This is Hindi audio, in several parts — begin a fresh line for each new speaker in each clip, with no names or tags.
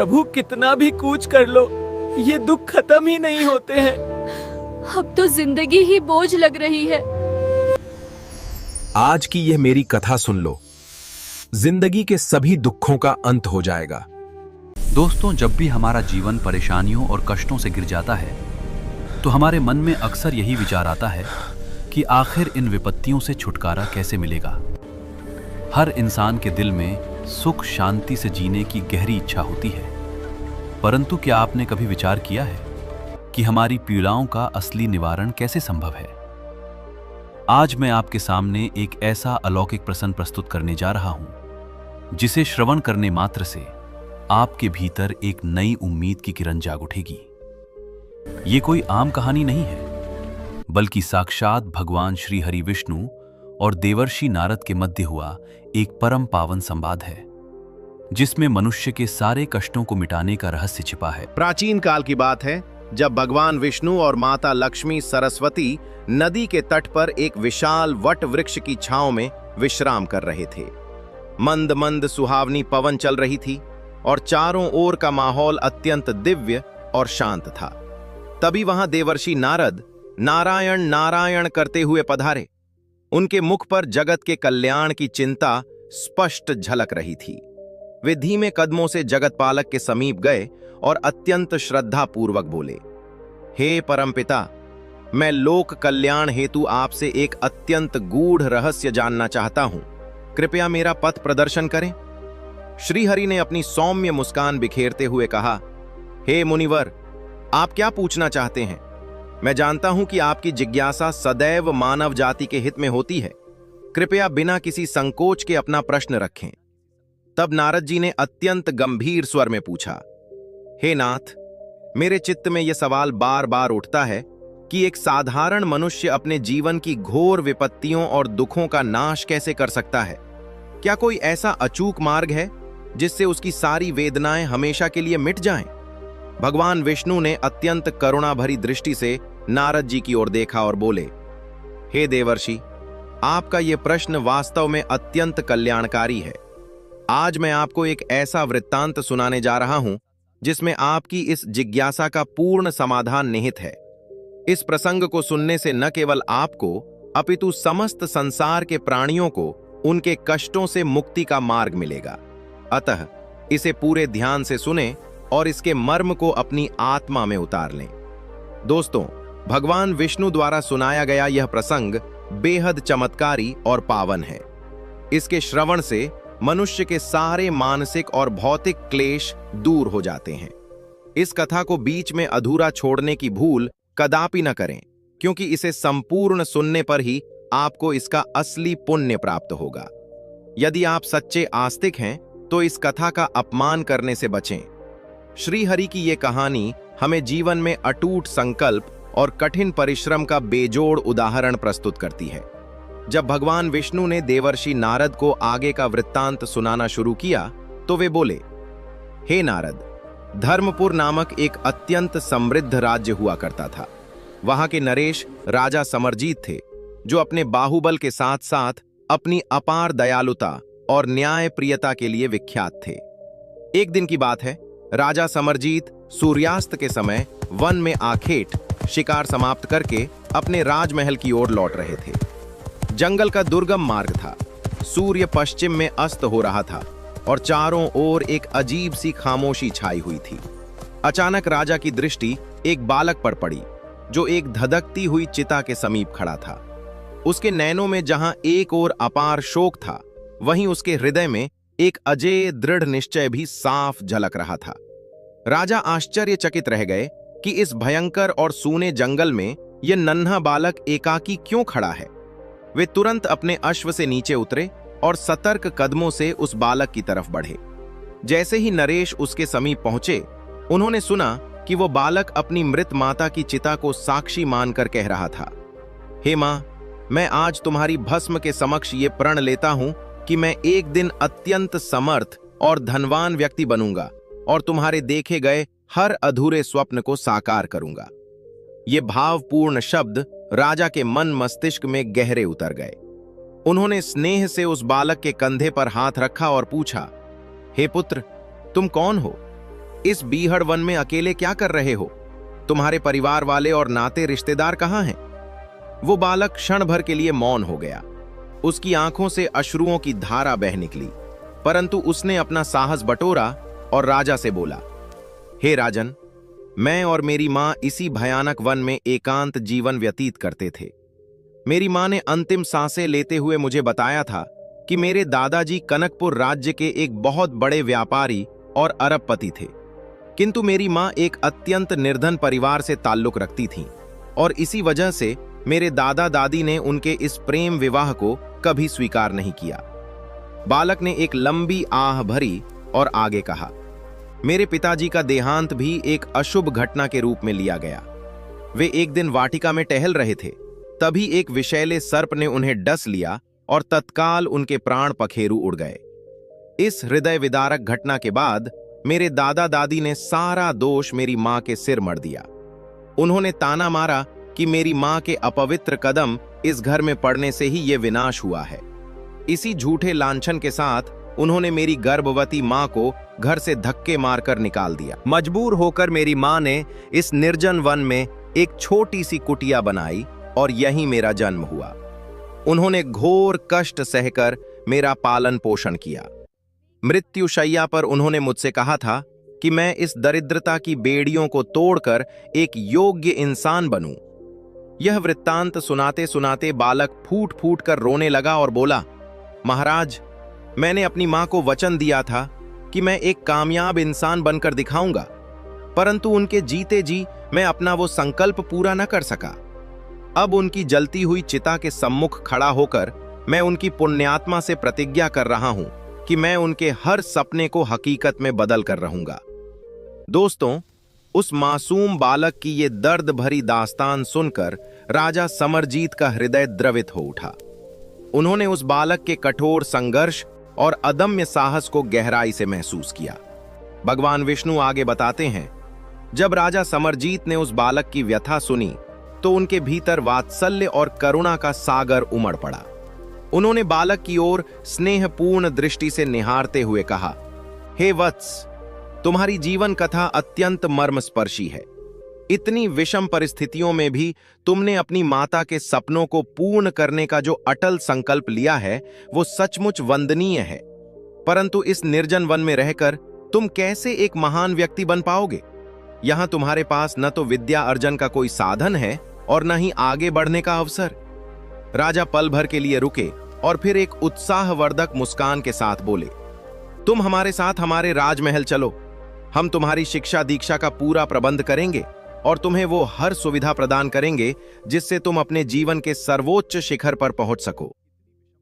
प्रभु कितना भी कूच कर लो, ये दुख खत्म ही नहीं होते हैं।
अब तो जिंदगी ही बोझ लग रही है।
आज की यह मेरी कथा सुन लो, जिंदगी के सभी दुखों का अंत हो जाएगा।
दोस्तों, जब भी हमारा जीवन परेशानियों और कष्टों से गिर जाता है तो हमारे मन में अक्सर यही विचार आता है कि आखिर इन विपत्तियों से छुटकारा कैसे मिलेगा। हर इंसान के दिल में सुख शांति से जीने की गहरी इच्छा होती है, परंतु क्या आपने कभी विचार किया है कि हमारी पीड़ाओं का असली निवारण कैसे संभव है? आज मैं आपके सामने एक ऐसा अलौकिक प्रसंग प्रस्तुत करने जा रहा हूं, जिसे श्रवण करने मात्र से आपके भीतर एक नई उम्मीद की किरण जाग उठेगी। ये कोई आम कहानी नहीं है, बल्कि साक्षात भगवान श्री हरि विष्णु और देवर्षि नारद के मध्य हुआ एक परम पावन संवाद है, जिसमें मनुष्य के सारे कष्टों को मिटाने का रहस्य छिपा है।
प्राचीन काल की बात है, जब भगवान विष्णु और माता लक्ष्मी सरस्वती नदी के तट पर एक विशाल वट वृक्ष की छांव में विश्राम कर रहे थे। मंद मंद सुहावनी पवन चल रही थी और चारों ओर का माहौल अत्यंत दिव्य और शांत था। तभी वहां देवर्षि नारद नारायण नारायण करते हुए पधारे। उनके मुख पर जगत के कल्याण की चिंता स्पष्ट झलक रही थी। वे धीमे कदमों से जगतपालक के समीप गए और अत्यंत श्रद्धा पूर्वक बोले, हे परमपिता, मैं लोक कल्याण हेतु आपसे एक अत्यंत गूढ़ रहस्य जानना चाहता हूं। कृपया मेरा पथ प्रदर्शन करें। श्रीहरि ने अपनी सौम्य मुस्कान बिखेरते हुए कहा, हे मुनिवर, आप क्या पूछना चाहते हैं? मैं जानता हूं कि आपकी जिज्ञासा सदैव मानव जाति के हित में होती है। कृपया बिना किसी संकोच के अपना प्रश्न रखें। तब नारद जी ने अत्यंत गंभीर स्वर में पूछा, हे नाथ, मेरे चित्त में यह सवाल बार बार उठता है कि एक साधारण मनुष्य अपने जीवन की घोर विपत्तियों और दुखों का नाश कैसे कर सकता है? क्या कोई ऐसा अचूक मार्ग है जिससे उसकी सारी वेदनाएं हमेशा के लिए मिट जाएं? भगवान विष्णु ने अत्यंत करुणा भरी दृष्टि से नारद जी की ओर देखा और बोले, हे देवर्षि, आपका यह प्रश्न वास्तव में अत्यंत कल्याणकारी है। आज मैं आपको एक ऐसा वृत्तांत सुनाने जा रहा हूं जिसमें आपकी इस जिज्ञासा का पूर्ण समाधान निहित है। इस प्रसंग को सुनने से न केवल आपको अपितु समस्त संसार के प्राणियों को उनके कष्टों से मुक्ति का मार्ग मिलेगा। अतः इसे पूरे ध्यान से सुनें और इसके मर्म को अपनी आत्मा में उतार लें। दोस्तों, भगवान विष्णु द्वारा सुनाया गया यह प्रसंग बेहद चमत्कारी और पावन है। इसके श्रवण से मनुष्य के सारे मानसिक और भौतिक क्लेश दूर हो जाते हैं। इस कथा को बीच में अधूरा छोड़ने की भूल कदापि न करें, क्योंकि इसे संपूर्ण सुनने पर ही आपको इसका असली पुण्य प्राप्त होगा। यदि आप सच्चे आस्तिक हैं तो इस कथा का अपमान करने से बचें। श्रीहरि की ये कहानी हमें जीवन में अटूट संकल्प और कठिन परिश्रम का बेजोड़ उदाहरण प्रस्तुत करती है। जब भगवान विष्णु ने देवर्षि नारद को आगे का वृत्तांत सुनाना शुरू किया तो वे बोले, हे नारद, धर्मपुर नामक एक अत्यंत समृद्ध राज्य हुआ करता था। वहां के नरेश राजा समरजीत थे, जो अपने बाहुबल के साथ साथ अपनी अपार दयालुता और न्याय प्रियता के लिए विख्यात थे। एक दिन की बात है, राजा समरजीत सूर्यास्त के समय वन में आखेट शिकार समाप्त करके अपने राजमहल की ओर लौट रहे थे। जंगल का दुर्गम मार्ग था। सूर्य पश्चिम में अस्त हो रहा था और चारों ओर एक अजीब सी खामोशी छाई हुई थी। अचानक राजा की दृष्टि एक बालक पर पड़ी, जो एक धधकती हुई चिता के समीप खड़ा था। उसके नैनों में जहां एक ओर अपार शोक था, वहीं उसके हृदय में एक अजेय दृढ़ निश्चय भी साफ झलक रहा था। राजा आश्चर्यचकित रह गए कि इस भयंकर और सूने जंगल में यह नन्हा बालक एकाकी क्यों खड़ा है। वे तुरंत अपने अश्व से नीचे उतरे और सतर्क कदमों से उस बालक की तरफ बढ़े। जैसे ही नरेश उसके समीप पहुंचे, उन्होंने सुना कि वो बालक अपनी मृत माता की चिता को साक्षी मानकर कह रहा था, हे मां, मैं आज तुम्हारी भस्म के समक्ष ये प्रण लेता हूं कि मैं एक दिन अत्यंत समर्थ और धनवान व्यक्ति बनूंगा और तुम्हारे देखे गए हर अधूरे स्वप्न को साकार करूंगा। ये भावपूर्ण शब्द राजा के मन मस्तिष्क में गहरे उतर गए। उन्होंने स्नेह से उस बालक के कंधे पर हाथ रखा और पूछा, हे पुत्र, तुम कौन हो? इस बीहड़ वन में अकेले क्या कर रहे हो? तुम्हारे परिवार वाले और नाते रिश्तेदार कहाँ हैं? वो बालक क्षण भर के लिए मौन हो गया। उसकी आंखों से अश्रुओं की धारा बह निकली, परंतु उसने अपना साहस बटोरा और राजा से बोला, हे राजन, मैं और मेरी मां इसी भयानक वन में एकांत जीवन व्यतीत करते थे। मेरी मां ने अंतिम सांसें लेते हुए मुझे बताया था कि मेरे दादाजी कनकपुर राज्य के एक बहुत बड़े व्यापारी और अरबपति थे, किंतु मेरी मां एक अत्यंत निर्धन परिवार से ताल्लुक रखती थीं और इसी वजह से मेरे दादा दादी ने उनके इस प्रेम विवाह को कभी स्वीकार नहीं किया। बालक ने एक लंबी आह भरी और आगे कहा, मेरे पिताजी का देहांत भी एक अशुभ घटना के रूप में लिया गया। वे एक दिन वाटिका में टहल रहे थे, तभी एक विषैले सर्प ने उन्हें डस लिया और तत्काल उनके प्राण पखेरु उड़ गए। इस हृदय विदारक घटना के बाद मेरे दादा दादी ने सारा दोष मेरी मां के सिर मढ़ दिया। उन्होंने ताना मारा कि मेरी मां के अपवित्र कदम इस घर में पड़ने से ही ये विनाश हुआ है। इसी झूठे लांछन के साथ उन्होंने मेरी गर्भवती मां को घर से धक्के मारकर निकाल दिया। मजबूर होकर मेरी मां ने इस निर्जन वन में एक छोटी सी कुटिया बनाई और यहीं मेरा जन्म हुआ। उन्होंने घोर कष्ट सहकर मेरा पालन पोषण किया। मृत्युशैया पर उन्होंने मुझसे कहा था कि मैं इस दरिद्रता की बेड़ियों को तोड़कर एक योग्य इंसान बनूं। यह वृत्तांत सुनाते सुनाते बालक फूट फूट कर रोने लगा और बोला, महाराज, मैंने अपनी मां को वचन दिया था कि मैं एक कामयाब इंसान बनकर दिखाऊंगा, परंतु उनके जीते जी मैं अपना वो संकल्प पूरा न कर सका। अब उनकी जलती हुई चिता के सम्मुख खड़ा होकर मैं उनकी पुण्यात्मा से प्रतिज्ञा कर रहा हूं कि मैं उनके हर सपने को हकीकत में बदल कर रहूंगा। दोस्तों, उस मासूम बालक की ये दर्द भरी दास्तान सुनकर राजा समरजीत का हृदय द्रवित हो उठा। उन्होंने उस बालक के कठोर संघर्ष और अदम्य साहस को गहराई से महसूस किया। भगवान विष्णु आगे बताते हैं, जब राजा समरजीत ने उस बालक की व्यथा सुनी तो उनके भीतर वात्सल्य और करुणा का सागर उमड़ पड़ा। उन्होंने बालक की ओर स्नेहपूर्ण दृष्टि से निहारते हुए कहा, हे वत्स, तुम्हारी जीवन कथा अत्यंत मर्मस्पर्शी है। इतनी विषम परिस्थितियों में भी तुमने अपनी माता के सपनों को पूर्ण करने का जो अटल संकल्प लिया है वो सचमुच वंदनीय है। परंतु इस निर्जन वन में रहकर तुम कैसे एक महान व्यक्ति बन पाओगे? यहां तुम्हारे पास न तो विद्या अर्जन का कोई साधन है और न ही आगे बढ़ने का अवसर। राजा पल भर के लिए रुके और फिर एक उत्साहवर्धक मुस्कान के साथ बोले, तुम हमारे साथ हमारे राजमहल चलो। हम तुम्हारी शिक्षा दीक्षा का पूरा प्रबंध करेंगे और तुम्हें वो हर सुविधा प्रदान करेंगे जिससे तुम अपने जीवन के सर्वोच्च शिखर पर पहुंच सको।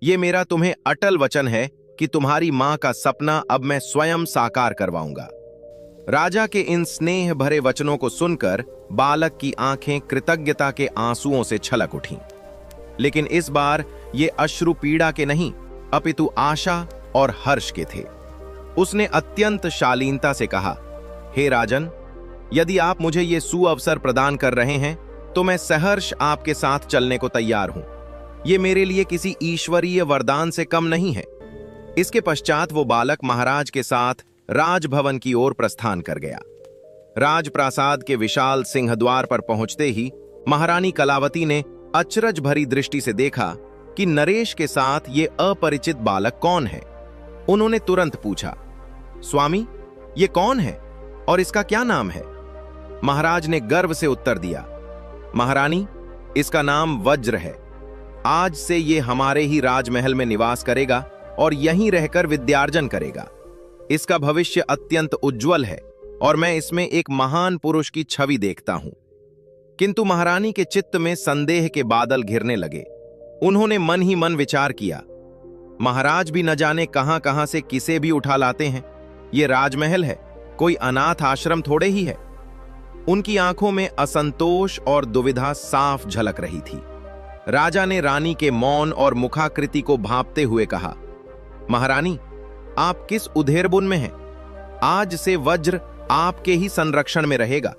ये मेरा तुम्हें अटल वचन है कि तुम्हारी मां का सपना अब मैं स्वयं साकार करवाऊंगा। राजा के इन स्नेह भरे वचनों को सुनकर बालक की आंखें कृतज्ञता के आंसुओं से छलक उठीं। लेकिन इस बार ये अश्रु पीड़ा के नहीं अपितु आशा और हर्ष के थे। उसने अत्यंत शालीनता से कहा, हे राजन, यदि आप मुझे ये सुअवसर प्रदान कर रहे हैं तो मैं सहर्ष आपके साथ चलने को तैयार हूं। ये मेरे लिए किसी ईश्वरीय वरदान से कम नहीं है। इसके पश्चात वो बालक महाराज के साथ राजभवन की ओर प्रस्थान कर गया। राजप्रासाद के विशाल सिंहद्वार पर पहुंचते ही महारानी कलावती ने अचरज भरी दृष्टि से देखा कि नरेश के साथ ये अपरिचित बालक कौन है। उन्होंने तुरंत पूछा, स्वामी, ये कौन है और इसका क्या नाम है? महाराज ने गर्व से उत्तर दिया, महारानी, इसका नाम वज्र है। आज से ये हमारे ही राजमहल में निवास करेगा और यहीं रहकर विद्यार्जन करेगा। इसका भविष्य अत्यंत उज्जवल है और मैं इसमें एक महान पुरुष की छवि देखता हूं। किंतु महारानी के चित्त में संदेह के बादल घिरने लगे। उन्होंने मन ही मन विचार किया, महाराज भी न जाने कहां कहां से किसे भी उठा लाते हैं। ये राजमहल है, कोई अनाथ आश्रम थोड़े ही है। उनकी आंखों में असंतोष और दुविधा साफ झलक रही थी। राजा ने रानी के मौन और मुखाकृति को भांपते हुए कहा, महारानी, आप किस उधेरबुन में हैं? आज से वज्र आपके ही संरक्षण में रहेगा।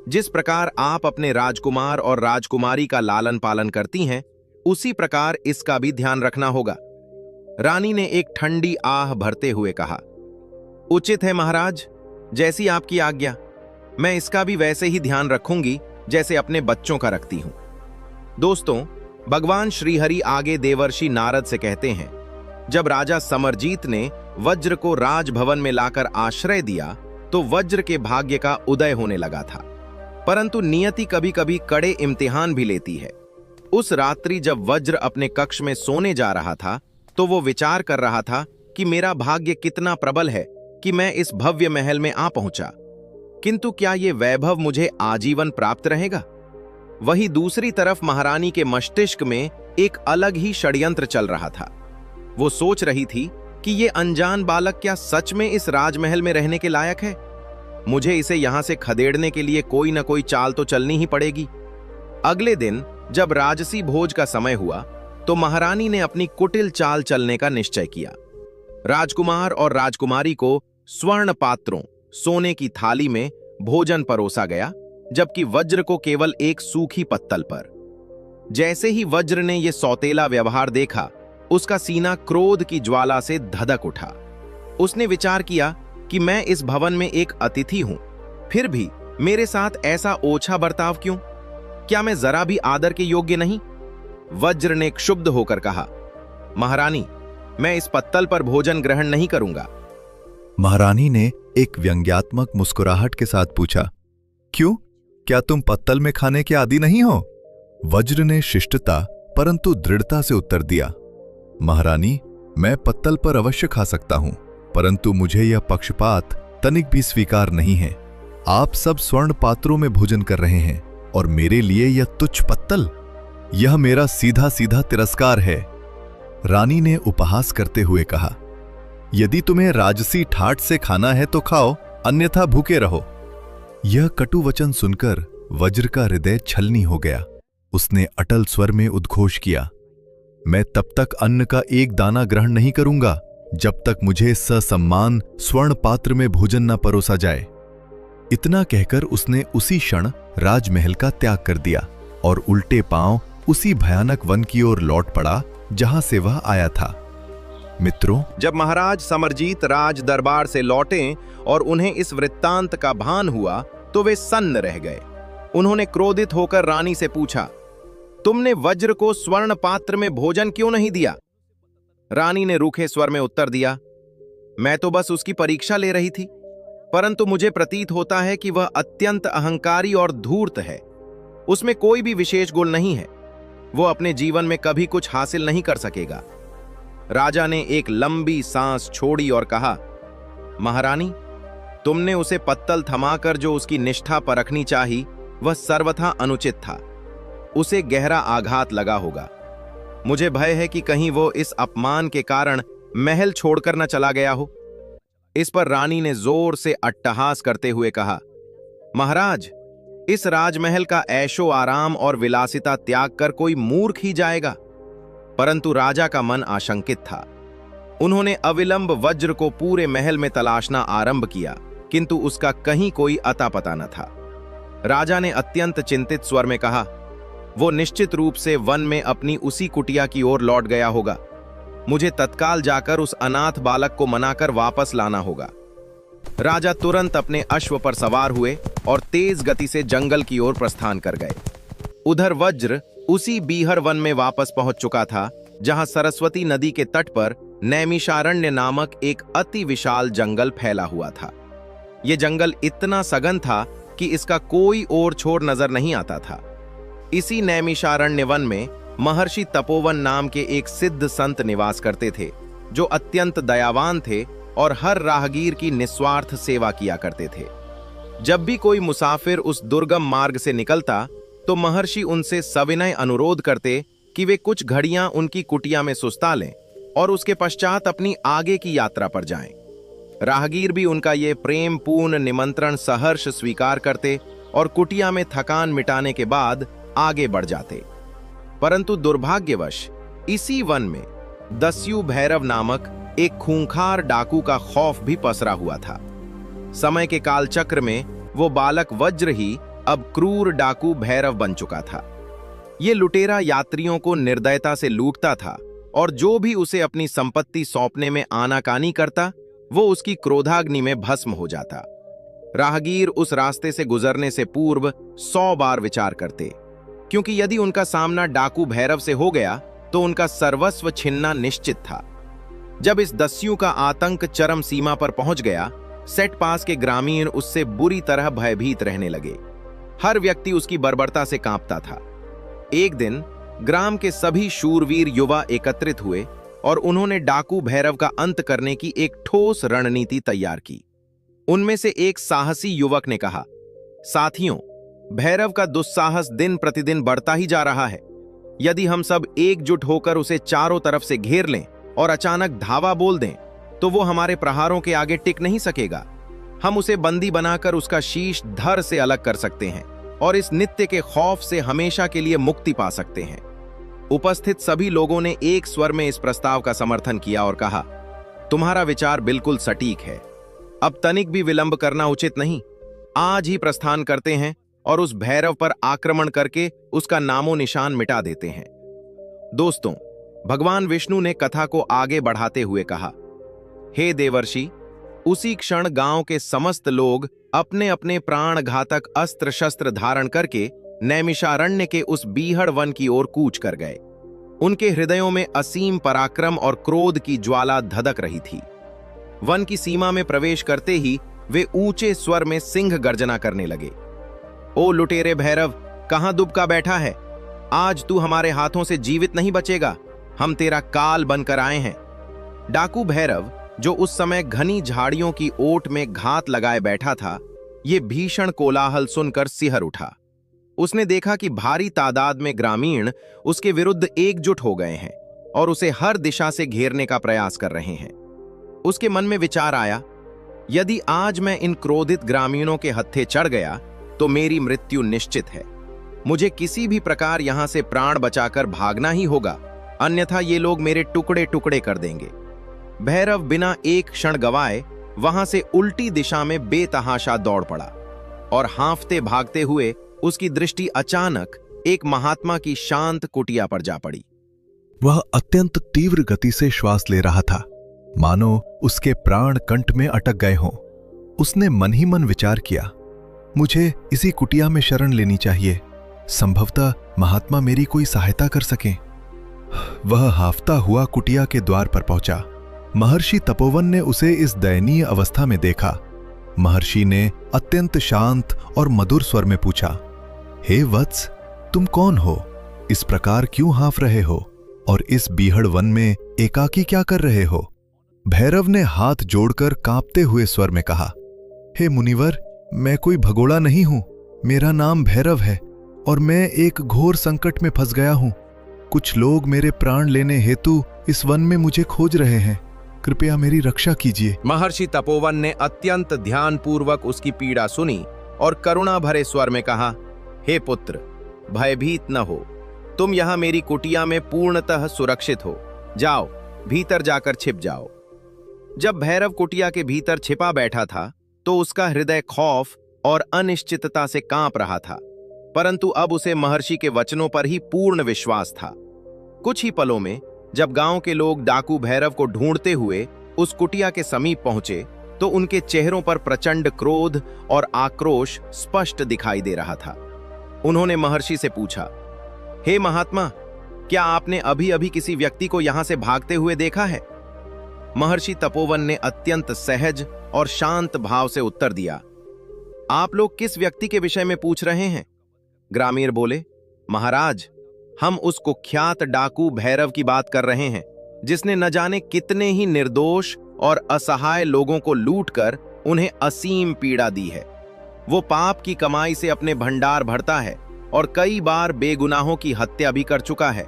जिस प्रकार आप अपने राजकुमार और राजकुमारी का लालन पालन करती हैं, उसी प्रकार इसका भी ध्यान रखना होगा। रानी ने एक ठंडी आह भरते हुए कहा, उचित है महाराज, जैसी आपकी आज्ञा। मैं इसका भी वैसे ही ध्यान रखूंगी जैसे अपने बच्चों का रखती हूं। दोस्तों, भगवान श्रीहरि आगे देवर्षि नारद से कहते हैं, जब राजा समरजीत ने वज्र को राजभवन में लाकर आश्रय दिया तो वज्र के भाग्य का उदय होने लगा था। परंतु नियति कभी कभी कड़े इम्तिहान भी लेती है। उस रात्रि जब वज्र अपने कक्ष में सोने जा रहा था तो वो विचार कर रहा था कि मेरा भाग्य कितना प्रबल है कि मैं इस भव्य महल में आ पहुंचा, किंतु क्या ये वैभव मुझे आजीवन प्राप्त रहेगा? वहीं दूसरी तरफ महारानी के मस्तिष्क में एक अलग ही षड्यंत्र चल रहा था। वो सोच रही थी कि ये अनजान बालक क्या सच में इस राजमहल में रहने के लायक है? मुझे इसे यहां से खदेड़ने के लिए कोई न कोई चाल तो चलनी ही पड़ेगी। अगले दिन जब राजसी भोज का समय हुआ तो महारानी ने अपनी कुटिल चाल चलने का निश्चय किया। राजकुमार और राजकुमारी को स्वर्ण पात्रों, सोने की थाली में भोजन परोसा गया, जबकि वज्र को केवल एक सूखी पत्तल पर। जैसे ही वज्र ने यह सौतेला व्यवहार देखा, उसका सीना क्रोध की ज्वाला से धधक उठा। उसने विचार किया कि मैं इस भवन में एक अतिथि हूं, फिर भी मेरे साथ ऐसा ओछा बर्ताव क्यों? क्या मैं जरा भी आदर के योग्य नहीं? वज्र ने क्षुब्ध होकर कहा, महारानी, मैं इस पत्तल पर भोजन ग्रहण नहीं करूंगा।
महारानी ने एक व्यंग्यात्मक मुस्कुराहट के साथ पूछा, क्यों? क्या तुम पत्तल में खाने के आदी नहीं हो? वज्र ने शिष्टता परंतु दृढ़ता से उत्तर दिया, महारानी, मैं पत्तल पर अवश्य खा सकता हूं, परंतु मुझे यह पक्षपात तनिक भी स्वीकार नहीं है। आप सब स्वर्ण पात्रों में भोजन कर रहे हैं और मेरे लिए यह तुच्छ पत्तल, यह मेरा सीधा सीधा तिरस्कार है। रानी ने उपहास करते हुए कहा, यदि तुम्हें राजसी ठाट से खाना है तो खाओ, अन्यथा भूखे रहो। यह कटु वचन सुनकर वज्र का हृदय छलनी हो गया। उसने अटल स्वर में उद्घोष किया, मैं तब तक अन्न का एक दाना ग्रहण नहीं करूंगा जब तक मुझे ससम्मान स्वर्ण पात्र में भोजन न परोसा जाए। इतना कहकर उसने उसी क्षण राजमहल का त्याग कर दिया और उल्टे पांव उसी भयानक वन की ओर लौट पड़ा जहां से वह आया था। मित्रों,
जब महाराज समरजीत राज दरबार से लौटे और उन्हें इस वृत्तांत का भान हुआ तो वे सन्न रह गए। उन्होंने क्रोधित होकर रानी से पूछा, तुमने वज्र को स्वर्ण पात्र में भोजन क्यों नहीं दिया? रानी ने रूखे स्वर में उत्तर दिया, मैं तो बस उसकी परीक्षा ले रही थी, परंतु मुझे प्रतीत होता है कि वह अत्यंत अहंकारी और धूर्त है। उसमें कोई भी विशेष गुण नहीं है। वो अपने जीवन में कभी कुछ हासिल नहीं कर सकेगा। राजा ने एक लंबी सांस छोड़ी और कहा, महारानी, तुमने उसे पत्तल थमाकर जो उसकी निष्ठा परखनी चाही, वह सर्वथा अनुचित था। उसे गहरा आघात लगा होगा। मुझे भय है कि कहीं वो इस अपमान के कारण महल छोड़कर न चला गया हो। इस पर रानी ने जोर से अट्टहास करते हुए कहा, महाराज, इस राजमहल का ऐशो आराम और विलासिता त्याग कर कोई मूर्ख ही जाएगा। परंतु राजा का मन आशंकित था। उन्होंने अविलंब वज्र को पूरे महल में तलाशना आरंभ किया, किंतु उसका कहीं कोई अता पता न था। राजा ने अत्यंत चिंतित स्वर में कहा, वो निश्चित रूप से वन में अपनी उसी कुटिया की ओर लौट गया होगा। मुझे तत्काल जाकर उस अनाथ बालक को मनाकर वापस लाना होगा। राजा तुरंत अपने अश्व पर सवार हुए और तेज गति से जंगल की ओर प्रस्थान कर गए। उधर वज्र उसी बीहर वन में वापस पहुंच चुका था जहां सरस्वती नदी के तट पर नैमिषारण्य नामक एक अति विशाल जंगल फैला हुआ था। यह जंगल इतना सघन था कि इसका कोई और छोर नजर नहीं आता था। इसी नैमिषारण्य वन में महर्षि तपोवन नाम के एक सिद्ध संत निवास करते थे, जो अत्यंत दयावान थे और हर राहगीर की निस्वार्थ सेवा किया करते थे। जब भी कोई मुसाफिर उस दुर्गम मार्ग से निकलता तो महर्षि उनसे सविनय अनुरोध करते कि वे कुछ घड़ियां उनकी कुटिया में सुस्ता लें और उसके पश्चात अपनी आगे की यात्रा पर जाएं। राहगीर भी उनका ये प्रेम पूर्ण निमंत्रण सहर्ष स्वीकार करते और कुटिया में थकान मिटाने के बाद आगे बढ़ जाते। परंतु दुर्भाग्यवश इसी वन में दस्यु भैरव नामक एक खूंखार डाकू का खौफ भी पसरा हुआ था। समय के कालचक्र में वो बालक वज्र ही अब क्रूर डाकू भैरव बन चुका था। ये लुटेरा यात्रियों को निर्दयता से लूटता था और जो भी उसे अपनी संपत्ति सौंपने में आनाकानी करता, वो उसकी क्रोधाग्नि में भस्म हो जाता। राहगीर उस रास्ते से गुजरने से पूर्व 100 बार विचार करते, क्योंकि यदि उनका सामना डाकू भैरव से हो गया तो उनका सर्वस्व छिनना निश्चित था। जब इस दस्यु का आतंक चरम सीमा पर पहुंच गया, सेट पास के ग्रामीण उससे बुरी तरह भयभीत रहने लगे। हर व्यक्ति उसकी बर्बरता से कांपता था। एक दिन ग्राम के सभी शूरवीर युवा एकत्रित हुए और उन्होंने डाकू भैरव का अंत करने की एक ठोस रणनीति तैयार की। उनमें से एक साहसी युवक ने कहा, साथियों, भैरव का दुस्साहस दिन प्रतिदिन बढ़ता ही जा रहा है। यदि हम सब एकजुट होकर उसे चारों तरफ से घेर लें और अचानक धावा बोल दें तो वो हमारे प्रहारों के आगे टिक नहीं सकेगा। हम उसे बंदी बनाकर उसका शीश धड़ से अलग कर सकते हैं और इस नित्य के खौफ से हमेशा के लिए मुक्ति पा सकते हैं। उपस्थित सभी लोगों ने एक स्वर में इस प्रस्ताव का समर्थन किया और कहा, तुम्हारा विचार बिल्कुल सटीक है। अब तनिक भी विलंब करना उचित नहीं। आज ही प्रस्थान करते हैं और उस भैरव पर आक्रमण करके उसका नामो निशान मिटा देते हैं। दोस्तों, भगवान विष्णु ने कथा को आगे बढ़ाते हुए कहा, हे देवर्षि, उसी क्षण गांव के समस्त लोग अपने अपने प्राण घातक अस्त्र शस्त्र धारण करके नैमिषारण्य के उस बीहड़ वन की ओर कूच कर गए। उनके हृदयों में असीम पराक्रम और क्रोध की ज्वाला धधक रही थी। वन की सीमा में प्रवेश करते ही वे ऊंचे स्वर में सिंह गर्जना करने लगे। ओ लुटेरे भैरव, कहां दुबका बैठा है? आज तू हमारे हाथों से जीवित नहीं बचेगा। हम तेरा काल बनकर आए हैं। डाकू भैरव, जो उस समय घनी झाड़ियों की ओट में घात लगाए बैठा था, ये भीषण कोलाहल सुनकर सिहर उठा। उसने देखा कि भारी तादाद में ग्रामीण उसके विरुद्ध एकजुट हो गए हैं और उसे हर दिशा से घेरने का प्रयास कर रहे हैं। उसके मन में विचार आया, यदि आज मैं इन क्रोधित ग्रामीणों के हत्थे चढ़ गया तो मेरी मृत्यु निश्चित है। मुझे किसी भी प्रकार यहां से प्राण बचाकर भागना ही होगा, अन्यथा ये लोग मेरे टुकड़े टुकड़े कर देंगे। भैरव बिना एक क्षण गवाए वहां से उल्टी दिशा में बेतहाशा दौड़ पड़ा और हांफते भागते हुए उसकी दृष्टि अचानक एक महात्मा की शांत कुटिया पर जा पड़ी।
वह अत्यंत तीव्र गति से श्वास ले रहा था, मानो उसके प्राण कंठ में अटक गए हों। उसने मन ही मन विचार किया, मुझे इसी कुटिया में शरण लेनी चाहिए। संभवतः महात्मा मेरी कोई सहायता कर सकें। वह हाफता हुआ कुटिया के द्वार पर पहुंचा। महर्षि तपोवन ने उसे इस दयनीय अवस्था में देखा। महर्षि ने अत्यंत शांत और मधुर स्वर में पूछा, हे वत्स, तुम कौन हो? इस प्रकार क्यों हाफ रहे हो और इस बीहड़ वन में एकाकी क्या कर रहे हो? भैरव ने हाथ जोड़कर कांपते हुए स्वर में कहा, हे मुनिवर, मैं कोई भगोड़ा नहीं हूं। मेरा नाम भैरव है और मैं एक घोर संकट में फंस गया हूं। कुछ लोग मेरे प्राण लेने हेतु इस वन में मुझे खोज रहे हैं। कृपया मेरी रक्षा कीजिए।
महर्षि तपोवन ने अत्यंत ध्यानपूर्वक उसकी पीड़ा सुनी और करुणा भरे स्वर में कहा, हे पुत्र, भयभीत न हो। तुम यहां मेरी कुटिया में पूर्णतः सुरक्षित हो। जाओ, भीतर जाकर छिप जाओ। जब भैरव कुटिया के भीतर छिपा बैठा था तो उसका हृदय खौफ और अनिश्चितता से कांप रहा था, परंतु अब उसे महर्षि के वचनों पर ही पूर्ण विश्वास था। कुछ ही पलों में जब गांव के लोग डाकू भैरव को ढूंढते हुए उस कुटिया के समीप पहुंचे तो उनके चेहरों पर प्रचंड क्रोध और आक्रोश स्पष्ट दिखाई दे रहा था। उन्होंने महर्षि से पूछा, हे महात्मा, क्या आपने अभी अभी किसी व्यक्ति को यहां से भागते हुए देखा है? महर्षि तपोवन ने अत्यंत सहज और शांत भाव से उत्तर दिया, आप लोग किस व्यक्ति के विषय में पूछ रहे हैं? ग्रामीण बोले, महाराज, हम उस कुख्यात डाकू भैरव की बात कर रहे हैं, जिसने न जाने कितने ही निर्दोष और असहाय लोगों को लूटकर उन्हें असीम पीड़ा दी है। वो पाप की कमाई से अपने भंडार भरता है और कई बार बेगुनाहों की हत्या भी कर चुका है।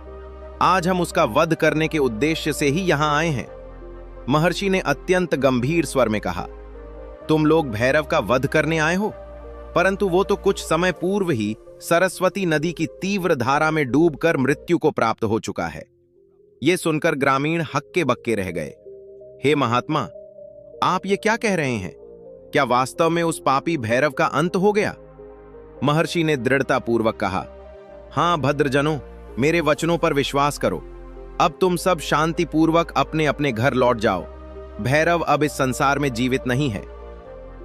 आज हम उसका वध करने के उद्देश्य से ही यहां आए हैं। महर्षि ने अत्यंत गंभीर स्वर में कहा, तुम लोग भैरव का वध करने आए हो? परंतु वो तो कुछ समय पूर्व ही सरस्वती नदी की तीव्र धारा में डूबकर मृत्यु को प्राप्त हो चुका है। यह सुनकर ग्रामीण हक्के बक्के रह गए। हे महात्मा, आप ये क्या कह रहे हैं? क्या वास्तव में उस पापी भैरव का अंत हो गया? महर्षि ने दृढ़तापूर्वक कहा, हां भद्रजनों, मेरे वचनों पर विश्वास करो। अब तुम सब शांतिपूर्वक अपने अपने घर लौट जाओ। भैरव अब इस संसार में जीवित नहीं है।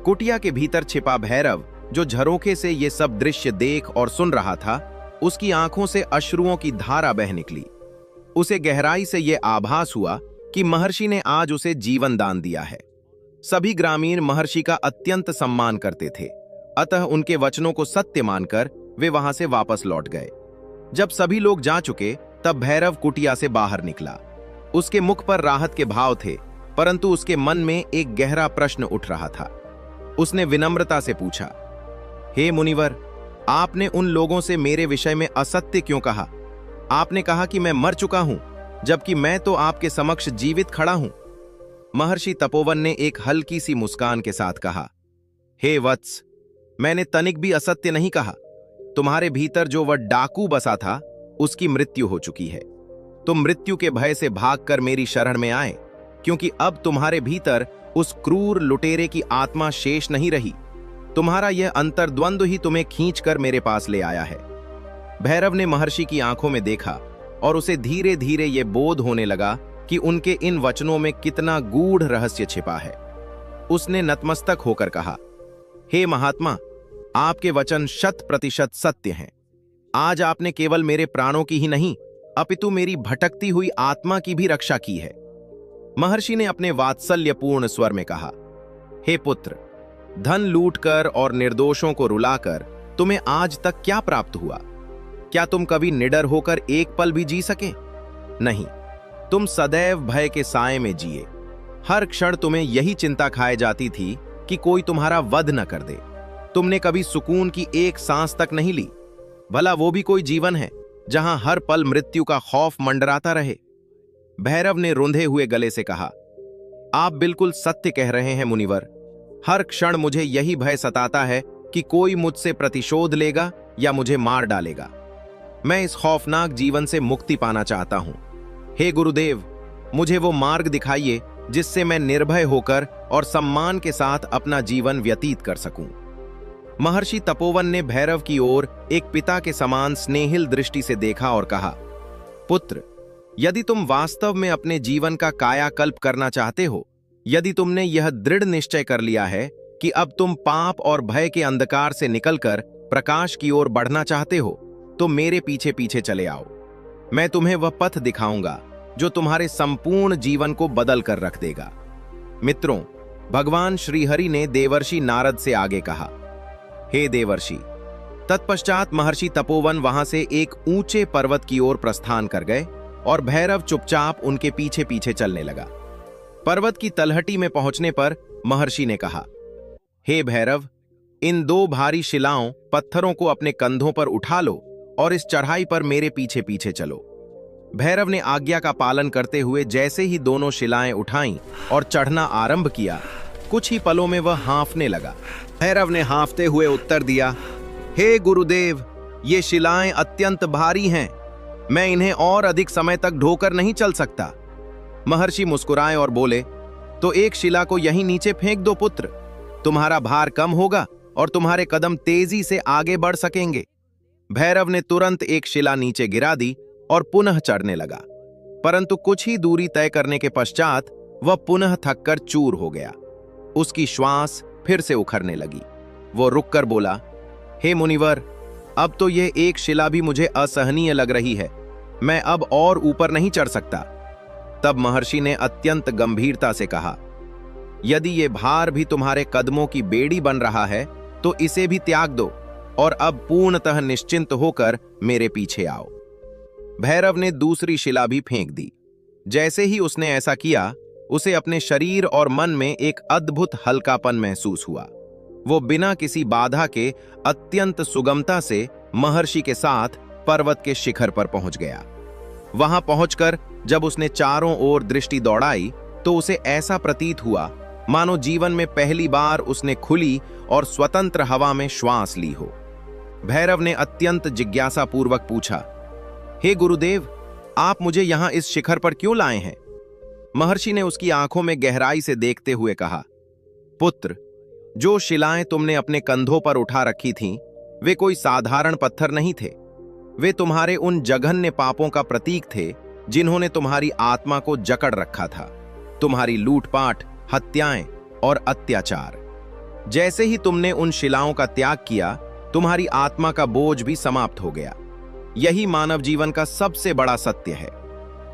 कुटिया के भीतर छिपा भैरव, जो झरोखे से ये सब दृश्य देख और सुन रहा था, उसकी आंखों से अश्रुओं की धारा बह निकली। उसे गहराई से यह आभास हुआ कि महर्षि ने आज उसे जीवन दान दिया है। सभी ग्रामीण महर्षि का अत्यंत सम्मान करते थे, अतः उनके वचनों को सत्य मानकर वे वहां से वापस लौट गए। जब सभी लोग जा चुके, तब भैरव कुटिया से बाहर निकला। उसके मुख पर राहत के भाव थे, परंतु उसके मन में एक गहरा प्रश्न उठ रहा था। उसने विनम्रता से पूछा, हे मुनिवर, आपने उन लोगों से मेरे विषय में असत्य क्यों कहा? आपने कहा कि मैं मर चुका हूं, जबकि मैं तो आपके समक्ष जीवित खड़ा हूं। महर्षि तपोवन ने एक हल्की सी मुस्कान के साथ कहा, हे वत्स, मैंने तनिक भी असत्य नहीं कहा। तुम्हारे भीतर जो वह डाकू बसा था, उसकी मृत्यु हो चुकी है। तुम मृत्यु के भय से भागकर मेरी शरण में आए, क्योंकि अब तुम्हारे भीतर उस क्रूर लुटेरे की आत्मा शेष नहीं रही। तुम्हारा यह अंतर्द्वंद्व ही तुम्हें खींचकर मेरे पास ले आया है। भैरव ने महर्षि की आंखों में देखा और उसे धीरे धीरे यह बोध होने लगा कि उनके इन वचनों में कितना गूढ़ रहस्य छिपा है। उसने नतमस्तक होकर कहा, हे महात्मा, आपके वचन 100% सत्य हैं। आज आपने केवल मेरे प्राणों की ही नहीं, अपितु मेरी भटकती हुई आत्मा की भी रक्षा की है। महर्षि ने अपने वात्सल्यपूर्ण स्वर में कहा, हे पुत्र, धन लूटकर और निर्दोषों को रुलाकर तुम्हें आज तक क्या प्राप्त हुआ? क्या तुम कभी निडर होकर एक पल भी जी सके? नहीं, तुम सदैव भय के साए में जिए। हर क्षण तुम्हें यही चिंता खाए जाती थी कि कोई तुम्हारा वध न कर दे। तुमने कभी सुकून की एक सांस तक नहीं ली। भला वो भी कोई जीवन है जहां हर पल मृत्यु का खौफ मंडराता रहे? भैरव ने रुंधे हुए गले से कहा, आप बिल्कुल सत्य कह रहे हैं मुनिवर। हर क्षण मुझे यही भय सताता है कि कोई मुझसे प्रतिशोध लेगा या मुझे मार डालेगा। मैं इस खौफनाक जीवन से मुक्ति पाना चाहता हूं। हे गुरुदेव, मुझे वो मार्ग दिखाइए जिससे मैं निर्भय होकर और सम्मान के साथ अपना जीवन व्यतीत कर सकूं। महर्षि तपोवन ने भैरव की ओर एक पिता के समान स्नेहिल दृष्टि से देखा और कहा, पुत्र, यदि तुम वास्तव में अपने जीवन का कायाकल्प करना चाहते हो, यदि तुमने यह दृढ़ निश्चय कर लिया है कि अब तुम पाप और भय के अंधकार से निकलकर प्रकाश की ओर बढ़ना चाहते हो, तो मेरे पीछे पीछे चले आओ। मैं तुम्हें वह पथ दिखाऊंगा जो तुम्हारे संपूर्ण जीवन को बदल कर रख देगा। मित्रों, भगवान श्रीहरि ने देवर्षि नारद से आगे कहा, हे देवर्षि। तत्पश्चात महर्षि तपोवन वहां से एक ऊंचे पर्वत की ओर प्रस्थान कर गए और भैरव चुपचाप उनके पीछे पीछे चलने लगा। पर्वत की तलहटी में पहुंचने पर महर्षि ने कहा, हे भैरव, इन 2 भारी शिलाओं पत्थरों को अपने कंधों पर उठा लो और इस चढ़ाई पर मेरे पीछे पीछे चलो। भैरव ने आज्ञा का पालन करते हुए जैसे ही दोनों शिलाएं उठाईं और चढ़ना आरंभ किया, कुछ ही पलों में वह हाँफने लगा। भैरव ने हाँफते हुए उत्तर दिया, हे गुरुदेव, ये शिलाएं अत्यंत भारी हैं। मैं इन्हें और अधिक समय तक ढोकर नहीं चल सकता। महर्षि मुस्कुराए और बोले, तो एक शिला को यहीं नीचे फेंक दो पुत्र। तुम्हारा भार कम होगा और तुम्हारे कदम तेजी से आगे बढ़ सकेंगे। भैरव ने तुरंत एक शिला नीचे गिरा दी और पुनः चढ़ने लगा, परंतु कुछ ही दूरी तय करने के पश्चात वह पुनः थककर चूर हो गया। उसकी श्वास फिर से उखड़ने लगी। वो रुककर बोला, हे मुनिवर, अब तो यह एक शिला भी मुझे असहनीय लग रही है। मैं अब और ऊपर नहीं चढ़ सकता। तब महर्षि ने अत्यंत गंभीरता से कहा, यदि ये भार भी तुम्हारे कदमों की बेड़ी बन रहा है, तो इसे भी त्याग दो और अब पूर्णतः निश्चिंत होकर मेरे पीछे आओ। भैरव ने दूसरी शिला भी फेंक दी। जैसे ही उसने ऐसा किया, उसे अपने शरीर और मन में एक अद्भुत हल्कापन महसूस हुआ। वो बिना किसी बाधा के अत्यंत सुगमता से महर्षि के साथ पर्वत के शिखर पर पहुंच गया। वहां पहुंचकर जब उसने चारों ओर दृष्टि दौड़ाई, तो उसे ऐसा प्रतीत हुआ मानो जीवन में पहली बार उसने खुली और स्वतंत्र हवा में श्वास ली हो। भैरव ने अत्यंत जिज्ञासापूर्वक पूछा, हे गुरुदेव, आप मुझे यहां इस शिखर पर क्यों लाए हैं? महर्षि ने उसकी आंखों में गहराई से देखते हुए कहा, पुत्र, जो शिलाएं तुमने अपने कंधों पर उठा रखी थीं, वे कोई साधारण पत्थर नहीं थे। वे तुम्हारे उन जघन्य पापों का प्रतीक थे जिन्होंने तुम्हारी आत्मा को जकड़ रखा था। तुम्हारी लूटपाट, हत्याएं और अत्याचार। जैसे ही तुमने उन शिलाओं का त्याग किया, तुम्हारी आत्मा का बोझ भी समाप्त हो गया। यही मानव जीवन का सबसे बड़ा सत्य है।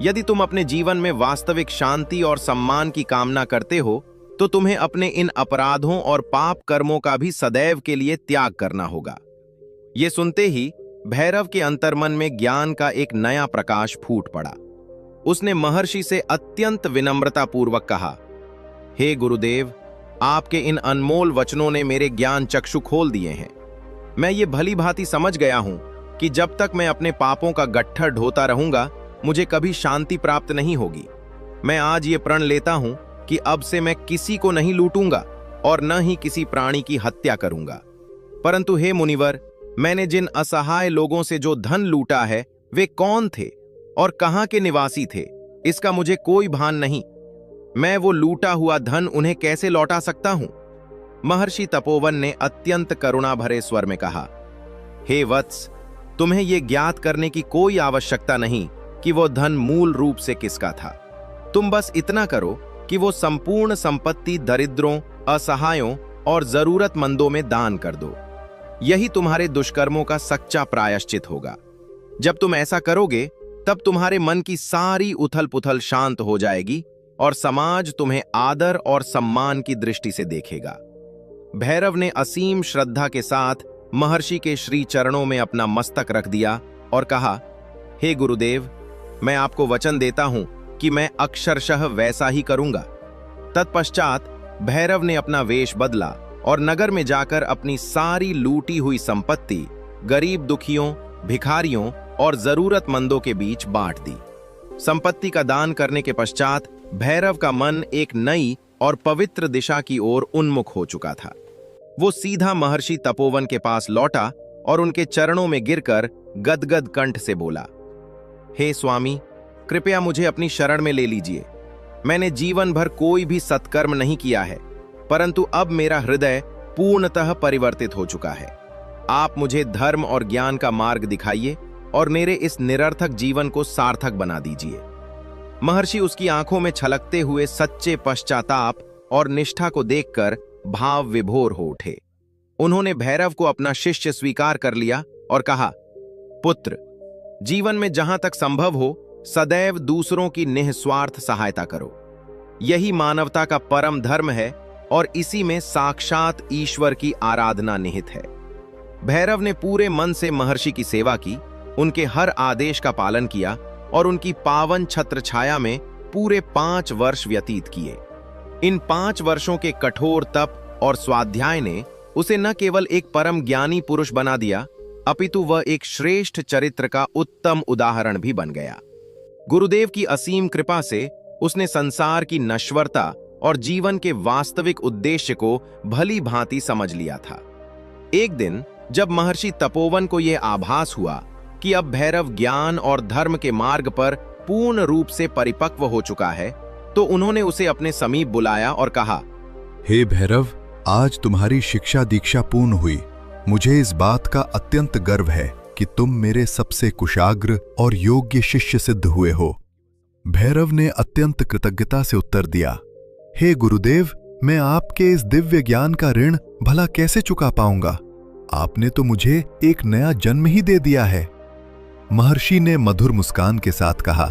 यदि तुम अपने जीवन में वास्तविक शांति और सम्मान की कामना करते हो, तो तुम्हें अपने इन अपराधों और पाप कर्मों का भी सदैव के लिए त्याग करना होगा। ये सुनते ही भैरव के अंतर्मन में ज्ञान का एक नया प्रकाश फूट पड़ा। उसने महर्षि से अत्यंत विनम्रतापूर्वक कहा, हे गुरुदेव, आपके इन अनमोल वचनों ने मेरे ज्ञान चक्षु खोल दिए हैं। मैं ये भली भांति समझ गया हूं कि जब तक मैं अपने पापों का गट्ठर ढोता रहूंगा, मुझे कभी शांति प्राप्त नहीं होगी। मैं आज ये प्रण लेता हूं कि अब से मैं किसी को नहीं लूटूंगा और न ही किसी प्राणी की हत्या करूंगा। परंतु हे मुनिवर, मैंने जिन असहाय लोगों से जो धन लूटा है, वे कौन थे और कहां के निवासी थे, इसका मुझे कोई भान नहीं। मैं वो लूटा हुआ धन उन्हें कैसे लौटा सकता हूं? महर्षि तपोवन ने अत्यंत करुणा भरे स्वर में कहा, हे वत्स, तुम्हें यह ज्ञात करने की कोई आवश्यकता नहीं कि वो धन मूल रूप से किसका था। तुम बस इतना करो कि वो संपूर्ण संपत्ति दरिद्रों, असहायों और जरूरतमंदों में दान कर दो। यही तुम्हारे दुष्कर्मों का सच्चा प्रायश्चित होगा। जब तुम ऐसा करोगे, तब तुम्हारे मन की सारी उथल पुथल शांत हो जाएगी और समाज तुम्हें आदर और सम्मान की दृष्टि से देखेगा। भैरव ने असीम श्रद्धा के साथ महर्षि के श्री चरणों में अपना मस्तक रख दिया और कहा, हे गुरुदेव, मैं आपको वचन देता हूं कि मैं अक्षरशः वैसा ही करूंगा। तत्पश्चात भैरव ने अपना वेश बदला और नगर में जाकर अपनी सारी लूटी हुई संपत्ति गरीब दुखियों, भिखारियों और जरूरतमंदों के बीच बांट दी। संपत्ति का दान करने के पश्चात भैरव का मन एक नई और पवित्र दिशा की ओर उन्मुख हो चुका था। वो सीधा महर्षि तपोवन के पास लौटा और उनके चरणों में गिरकर गदगद कंठ से बोला, हे स्वामी, कृपया मुझे अपनी शरण में ले लीजिए। मैंने जीवन भर कोई भी सत्कर्म नहीं किया है, परंतु अब मेरा हृदय पूर्णतः परिवर्तित हो चुका है। आप मुझे धर्म और ज्ञान का मार्ग दिखाइए और मेरे इस निरर्थक जीवन को सार्थक बना दीजिए। महर्षि उसकी आंखों में छलकते हुए सच्चे पश्चाताप और निष्ठा को देखकर भाव विभोर हो उठे। उन्होंने भैरव को अपना शिष्य स्वीकार कर लिया और कहा, पुत्र, जीवन में जहां तक संभव हो सदैव दूसरों की निस्वार्थ सहायता करो। यही मानवता का परम धर्म है और इसी में साक्षात ईश्वर की आराधना निहित है। भैरव ने पूरे मन से महर्षि की सेवा की, उनके हर आदेश का पालन किया और उनकी पावन छत्र छाया में पूरे 5 वर्ष व्यतीत किए। इन 5 वर्षों के कठोर तप और स्वाध्याय ने उसे न केवल एक परम ज्ञानी पुरुष बना दिया, अपितु वह एक श्रेष्ठ चरित्र का उत्तम उदाहरण भी बन गया। गुरुदेव की असीम कृपा से उसने संसार की नश्वरता और जीवन के वास्तविक उद्देश्य को भली भांति समझ लिया था। एक दिन जब महर्षि तपोवन को यह आभास हुआ कि अब भैरव ज्ञान और धर्म के मार्ग पर पूर्ण रूप से परिपक्व हो चुका है, तो उन्होंने उसे अपने समीप बुलाया और कहा,
हे भैरव, आज तुम्हारी शिक्षा दीक्षा पूर्ण हुई। मुझे इस बात का अत्यंत गर्व है कि तुम मेरे सबसे कुशाग्र और योग्य शिष्य सिद्ध हुए हो। भैरव ने अत्यंत कृतज्ञता से उत्तर दिया, हे गुरुदेव, मैं आपके इस दिव्य ज्ञान का ऋण भला कैसे चुका पाऊंगा? आपने तो मुझे एक नया जन्म ही दे दिया है। महर्षि ने मधुर मुस्कान के साथ कहा,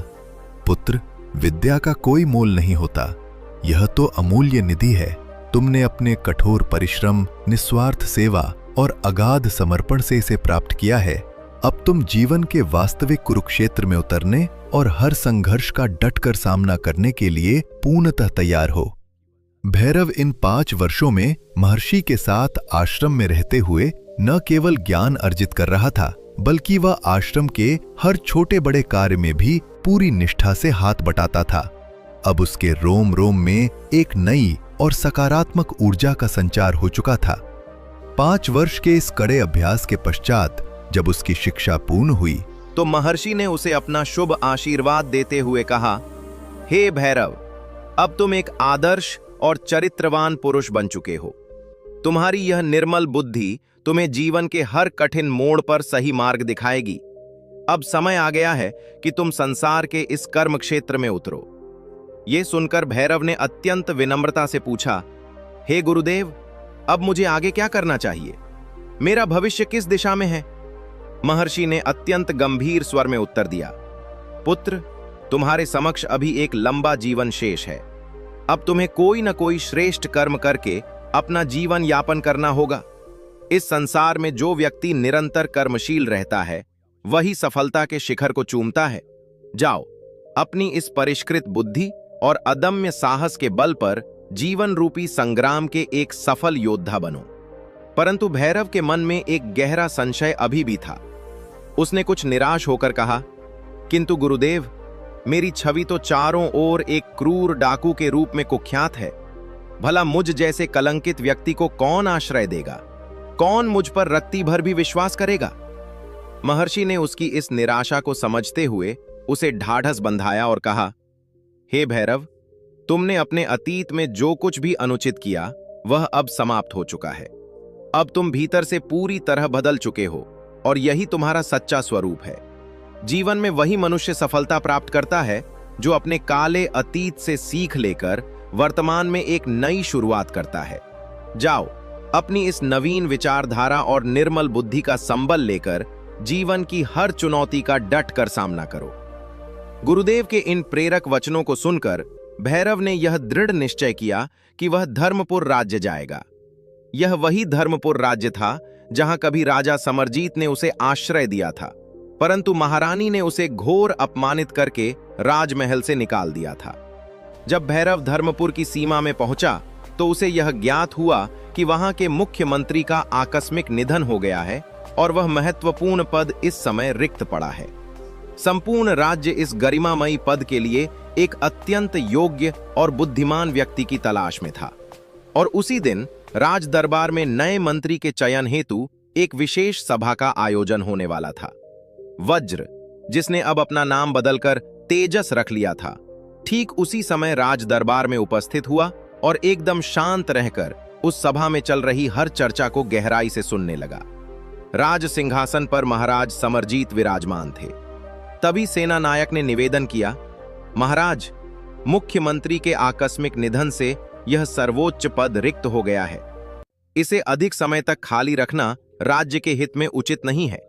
पुत्र, विद्या का कोई मोल नहीं होता। यह तो अमूल्य निधि है। तुमने अपने कठोर परिश्रम, निस्वार्थ सेवा और अगाध समर्पण से इसे प्राप्त किया है। अब तुम जीवन के वास्तविक कुरुक्षेत्र में उतरने और हर संघर्ष का डटकर सामना करने के लिए पूर्णतः तैयार हो। भैरव इन 5 वर्षों में महर्षि के साथ आश्रम में रहते हुए न केवल ज्ञान अर्जित कर रहा था, बल्कि वह आश्रम के हर छोटे बड़े कार्य में भी पूरी निष्ठा से हाथ बटाता था। अब उसके रोम रोम में एक नई और सकारात्मक ऊर्जा का संचार हो चुका था। 5 वर्ष के इस कड़े अभ्यास के पश्चात जब उसकी शिक्षा पूर्ण हुई,
तो महर्षि ने उसे अपना शुभ आशीर्वाद देते हुए कहा, हे भैरव, अब तुम एक आदर्श और चरित्रवान पुरुष बन चुके हो। तुम्हारी यह निर्मल बुद्धि तुम्हें जीवन के हर कठिन मोड़ पर सही मार्ग दिखाएगी। अब समय आ गया है कि तुम संसार के इस कर्म क्षेत्र में उतरो। ये सुनकर भैरव ने अत्यंत विनम्रता से पूछा, हे गुरुदेव, अब मुझे आगे क्या करना चाहिए? मेरा भविष्य किस दिशा में है? महर्षि ने अत्यंत गंभीर स्वर में उत्तर दिया, पुत्र, तुम्हारे समक्ष अभी एक लंबा जीवन शेष है। अब तुम्हें कोई न कोई श्रेष्ठ कर्म करके अपना जीवन यापन करना होगा। इस संसार में जो व्यक्ति निरंतर कर्मशील रहता है वही सफलता के शिखर को चूमता है। जाओ, अपनी इस परिष्कृत बुद्धि और अदम्य साहस के बल पर जीवन रूपी संग्राम के एक सफल योद्धा बनो। परंतु भैरव के मन में एक गहरा संशय अभी भी था। उसने कुछ निराश होकर कहा, किंतु गुरुदेव, मेरी छवि तो चारों ओर एक क्रूर डाकू के रूप में कुख्यात है। भला मुझ जैसे कलंकित व्यक्ति को कौन आश्रय देगा? कौन मुझ पर रत्ती भर भी विश्वास करेगा? महर्षि ने उसकी इस निराशा को समझते हुए उसे ढाढ़स बंधाया और कहा, हे भैरव, तुमने अपने अतीत में जो कुछ भी अनुचित किया वह अब समाप्त हो चुका है। अब तुम भीतर से पूरी तरह बदल चुके हो और यही तुम्हारा सच्चा स्वरूप है। जीवन में वही मनुष्य सफलता प्राप्त करता है जो अपने काले अतीत से सीख लेकर वर्तमान में एक नई शुरुआत करता है। जाओ, अपनी इस नवीन विचारधारा और निर्मल बुद्धि का संबल लेकर जीवन की हर चुनौती का डट कर सामना करो। गुरुदेव के इन प्रेरक वचनों को सुनकर भैरव ने यह दृढ़ निश्चय किया कि वह धर्मपुर राज्य जाएगा। यह वही धर्मपुर राज्य था जहां कभी राजा समरजीत ने उसे आश्रय दिया था, परंतु महारानी ने उसे घोर अपमानित करके राजमहल से निकाल दिया था। जब भैरव धर्मपुर की सीमा में पहुंचा तो उसे यह ज्ञात हुआ कि वहां के मुख्यमंत्री का आकस्मिक निधन हो गया है और वह महत्वपूर्ण पद इस समय रिक्त पड़ा है। संपूर्ण राज्य इस गरिमामयी पद के लिए एक अत्यंत योग्य और बुद्धिमान व्यक्ति की तलाश में था और उसी दिन राज दरबार में नए मंत्री के चयन हेतु एक विशेष सभा का आयोजन होने वाला था। वज्र, जिसने अब अपना नाम बदलकर तेजस रख लिया था, ठीक उसी समय राज दरबार में उपस्थित हुआ और एकदम शांत रहकर उस सभा में चल रही हर चर्चा को गहराई से सुनने लगा। राज सिंहासन पर महाराज समरजीत विराजमान थे। तभी सेना नायक ने निवेदन किया, महाराज, मुख्यमंत्री के आकस्मिक निधन से यह सर्वोच्च पद रिक्त हो गया है। इसे अधिक समय तक खाली रखना राज्य के हित में उचित नहीं है।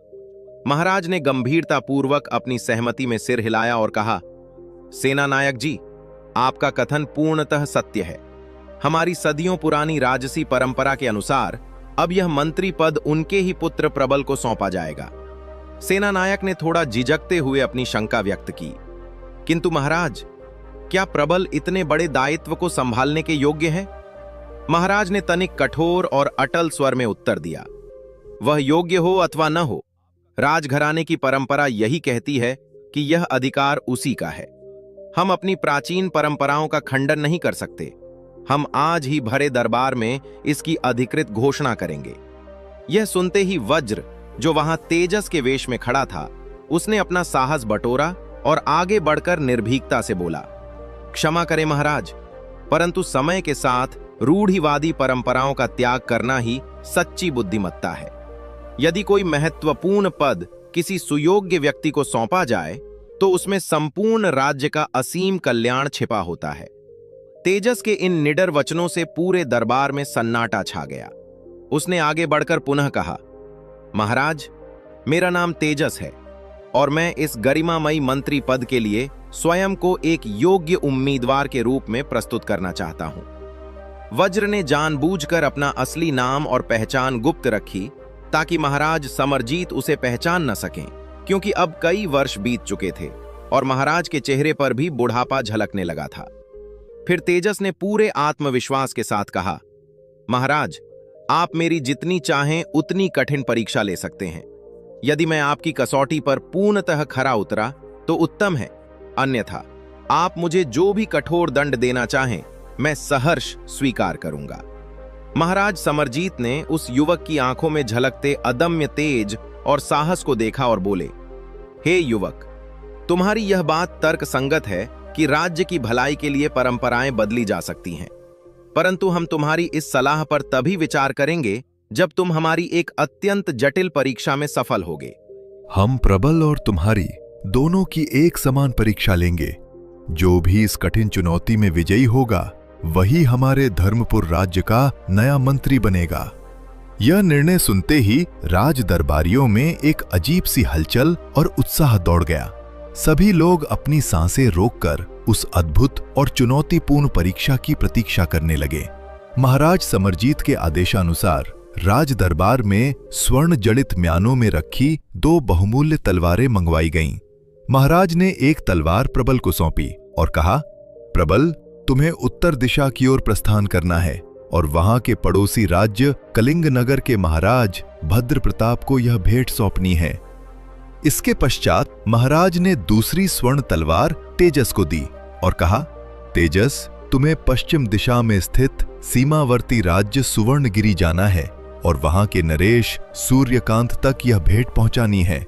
महाराज ने गंभीरतापूर्वक अपनी सहमति में सिर हिलाया और कहा, सेना नायक जी, आपका कथन पूर्णतः सत्य है। हमारी सदियों पुरानी राजसी परंपरा के अनुसार अब यह मंत्री पद उनके ही पुत्र प्रबल को सौंपा जाएगा। सेना नायक ने थोड़ा झिझकते हुए अपनी शंका व्यक्त की, किंतु महाराज, क्या प्रबल इतने बड़े दायित्व को संभालने के योग्य है? महाराज ने तनिक कठोर और अटल स्वर में उत्तर दिया, वह योग्य हो अथवा न हो, राजघराने की परंपरा यही कहती है कि यह अधिकार उसी का है। हम अपनी प्राचीन परंपराओं का खंडन नहीं कर सकते। हम आज ही भरे दरबार में इसकी अधिकृत घोषणा करेंगे। यह सुनते ही वज्र, जो वहां तेजस के वेश में खड़ा था, उसने अपना साहस बटोरा और आगे बढ़कर निर्भीकता से बोला, क्षमा करें महाराज, परंतु समय के साथ रूढ़िवादी परंपराओं का त्याग करना ही सच्ची बुद्धिमत्ता है। यदि कोई महत्वपूर्ण पद किसी सुयोग्य व्यक्ति को सौंपा जाए तो उसमें संपूर्ण राज्य का असीम कल्याण छिपा होता है। तेजस के इन निडर वचनों से पूरे दरबार में सन्नाटा छा गया। उसने आगे बढ़कर पुनः कहा, महाराज, मेरा नाम तेजस है और मैं इस गरिमामयी मंत्री पद के लिए स्वयं को एक योग्य उम्मीदवार के रूप में प्रस्तुत करना चाहता हूं। वज्र ने जानबूझकर अपना असली नाम और पहचान गुप्त रखी ताकि महाराज समरजीत उसे पहचान न सकें, क्योंकि अब कई वर्ष बीत चुके थे और महाराज के चेहरे पर भी बुढ़ापा झलकने लगा था। फिर तेजस ने पूरे आत्मविश्वास के साथ कहा, महाराज, आप मेरी जितनी चाहें उतनी कठिन परीक्षा ले सकते हैं। यदि मैं आपकी कसौटी पर पूर्णतः खरा उतरा तो उत्तम है, अन्यथा आप मुझे जो भी कठोर दंड देना चाहें मैं सहर्ष स्वीकार करूंगा। महाराज समरजीत ने उस युवक की आंखों में झलकते अदम्य तेज और साहस को देखा और बोले, हे युवक, तुम्हारी यह बात तर्क संगत है कि राज्य की भलाई के लिए परंपराएं बदली जा सकती हैं, परंतु हम तुम्हारी इस सलाह पर तभी विचार करेंगे जब तुम हमारी एक अत्यंत जटिल परीक्षा में सफल होगे।
हम प्रबल और तुम्हारी दोनों की एक समान परीक्षा लेंगे। जो भी इस कठिन चुनौती में विजयी होगा वही हमारे धर्मपुर राज्य का नया मंत्री बनेगा। यह निर्णय सुनते ही राज दरबारियों में एक अजीब सी हलचल और उत्साह दौड़ गया। सभी लोग अपनी सांसें रोककर उस अद्भुत और चुनौतीपूर्ण परीक्षा की प्रतीक्षा करने लगे। महाराज समरजीत के आदेशानुसार राज दरबार में स्वर्ण जड़ित म्यानों में रखी 2 बहुमूल्य तलवारें मंगवाई गईं। महाराज ने एक तलवार प्रबल को सौंपी और कहा, प्रबल, तुम्हें उत्तर दिशा की ओर प्रस्थान करना है और वहां के पड़ोसी राज्य कलिंग नगर के महाराज भद्र प्रताप को यह भेंट सौंपनी है। इसके पश्चात महाराज ने दूसरी स्वर्ण तलवार तेजस को दी और कहा, तेजस, तुम्हें पश्चिम दिशा में स्थित सीमावर्ती राज्य सुवर्णगिरी जाना है और वहां के नरेश सूर्यकांत तक यह भेंट पहुंचानी है।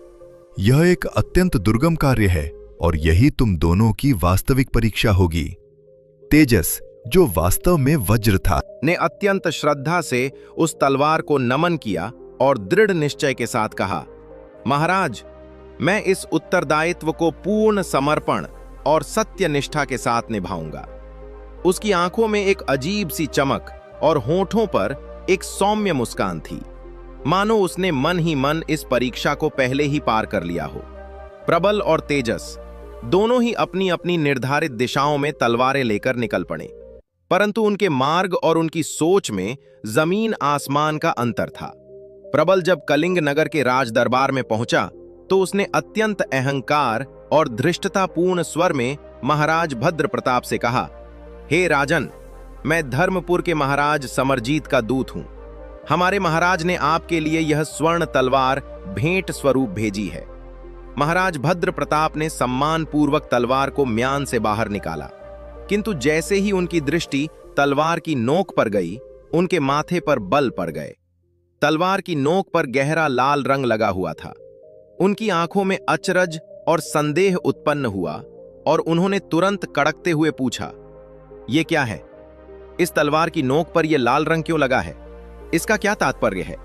यह एक अत्यंत दुर्गम कार्य है और यही तुम दोनों की वास्तविक परीक्षा होगी। तेजस, जो वास्तव में वज्र था,
ने अत्यंत श्रद्धा से उस तलवार को नमन किया और दृढ़ निश्चय के साथ कहा, महाराज, मैं इस उत्तरदायित्व को पूर्ण समर्पण और सत्य निष्ठा के साथ निभाऊंगा। उसकी आंखों में एक अजीब सी चमक और होठों पर एक सौम्य मुस्कान थी, मानो उसने मन ही मन इस परीक्षा को पहले ही पार कर लिया हो। प्रबल और तेजस दोनों ही अपनी अपनी निर्धारित दिशाओं में तलवारें लेकर निकल पड़े, परंतु उनके मार्ग और उनकी सोच में जमीन आसमान का अंतर था। प्रबल जब कलिंग नगर के राज दरबार में पहुंचा तो उसने अत्यंत अहंकार और धृष्टतापूर्ण स्वर में महाराज भद्र प्रताप से कहा, हे राजन, मैं धर्मपुर के महाराज समरजीत का दूत हूं। हमारे महाराज ने आपके लिए यह स्वर्ण तलवार भेंट स्वरूप भेजी है। महाराज भद्र प्रताप ने सम्मान पूर्वक तलवार को म्यान से बाहर निकाला, किंतु जैसे ही उनकी दृष्टि तलवार की नोक पर गई, उनके माथे पर बल पड़ गए। तलवार की नोक पर गहरा लाल रंग लगा हुआ था। उनकी आंखों में अचरज और संदेह उत्पन्न हुआ और उन्होंने तुरंत कड़कते हुए पूछा, यह क्या है? इस तलवार की नोक पर यह लाल रंग क्यों लगा है? इसका क्या तात्पर्य है?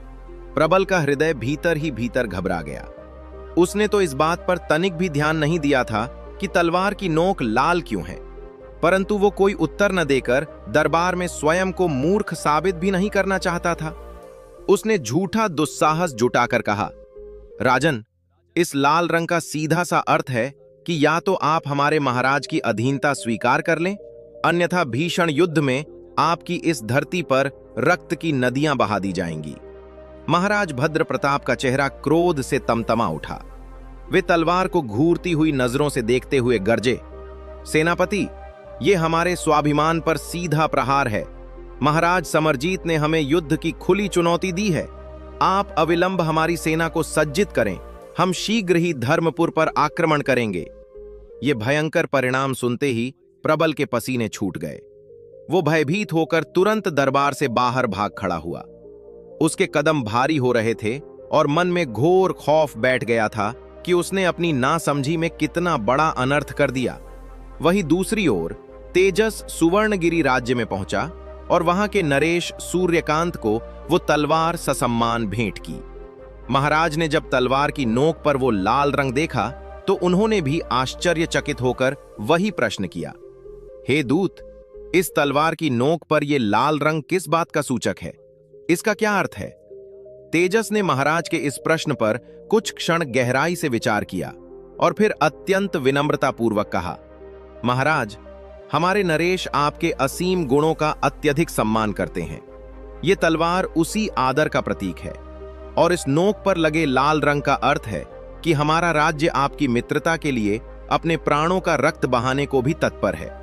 प्रबल का हृदय भीतर ही भीतर घबरा गया। उसने तो इस बात पर तनिक भी ध्यान नहीं दिया था कि तलवार की नोक लाल क्यों है, परंतु वो कोई उत्तर न देकर दरबार में स्वयं को मूर्ख साबित भी नहीं करना चाहता था। उसने झूठा दुस्साहस जुटाकर कहा, राजन, इस लाल रंग का सीधा सा अर्थ है कि या तो आप हमारे महाराज की अधीनता स्वीकार कर लें, अन्यथा भीषण युद्ध में आपकी इस धरती पर रक्त की नदियां बहा दी जाएंगी। महाराज भद्र प्रताप का चेहरा क्रोध से तमतमा उठा। वे तलवार को घूरती हुई नजरों से देखते हुए गरजे, सेनापति, ये हमारे स्वाभिमान पर सीधा प्रहार है। महाराज समरजीत ने हमें युद्ध की खुली चुनौती दी है। आप अविलंब हमारी सेना को सज्जित करें, हम शीघ्र ही धर्मपुर पर आक्रमण करेंगे। ये भयंकर परिणाम सुनते ही प्रबल के पसीने छूट गए। वो भयभीत होकर तुरंत दरबार से बाहर भाग खड़ा हुआ। उसके कदम भारी हो रहे थे और मन में घोर खौफ बैठ गया था कि उसने अपनी नासमझी में कितना बड़ा अनर्थ कर दिया। वहीं दूसरी ओर तेजस सुवर्णगिरी राज्य में पहुंचा और वहां के नरेश सूर्यकांत को वो तलवार ससम्मान भेंट की। महाराज ने जब तलवार की नोक पर वो लाल रंग देखा तो उन्होंने भी आश्चर्यचकित होकर वही प्रश्न किया, हे दूत, इस तलवार की नोक पर यह लाल रंग किस बात का सूचक है? इसका क्या अर्थ है? तेजस ने महाराज के इस प्रश्न पर कुछ क्षण गहराई से विचार किया और फिर अत्यंत विनम्रतापूर्वक कहा, महाराज, हमारे नरेश आपके असीम गुणों का अत्यधिक सम्मान करते हैं। ये तलवार उसी आदर का प्रतीक है और इस नोक पर लगे लाल रंग का अर्थ है कि हमारा राज्य आपकी मित्रता के लिए अपने प्राणों का रक्त बहाने को भी तत्पर है।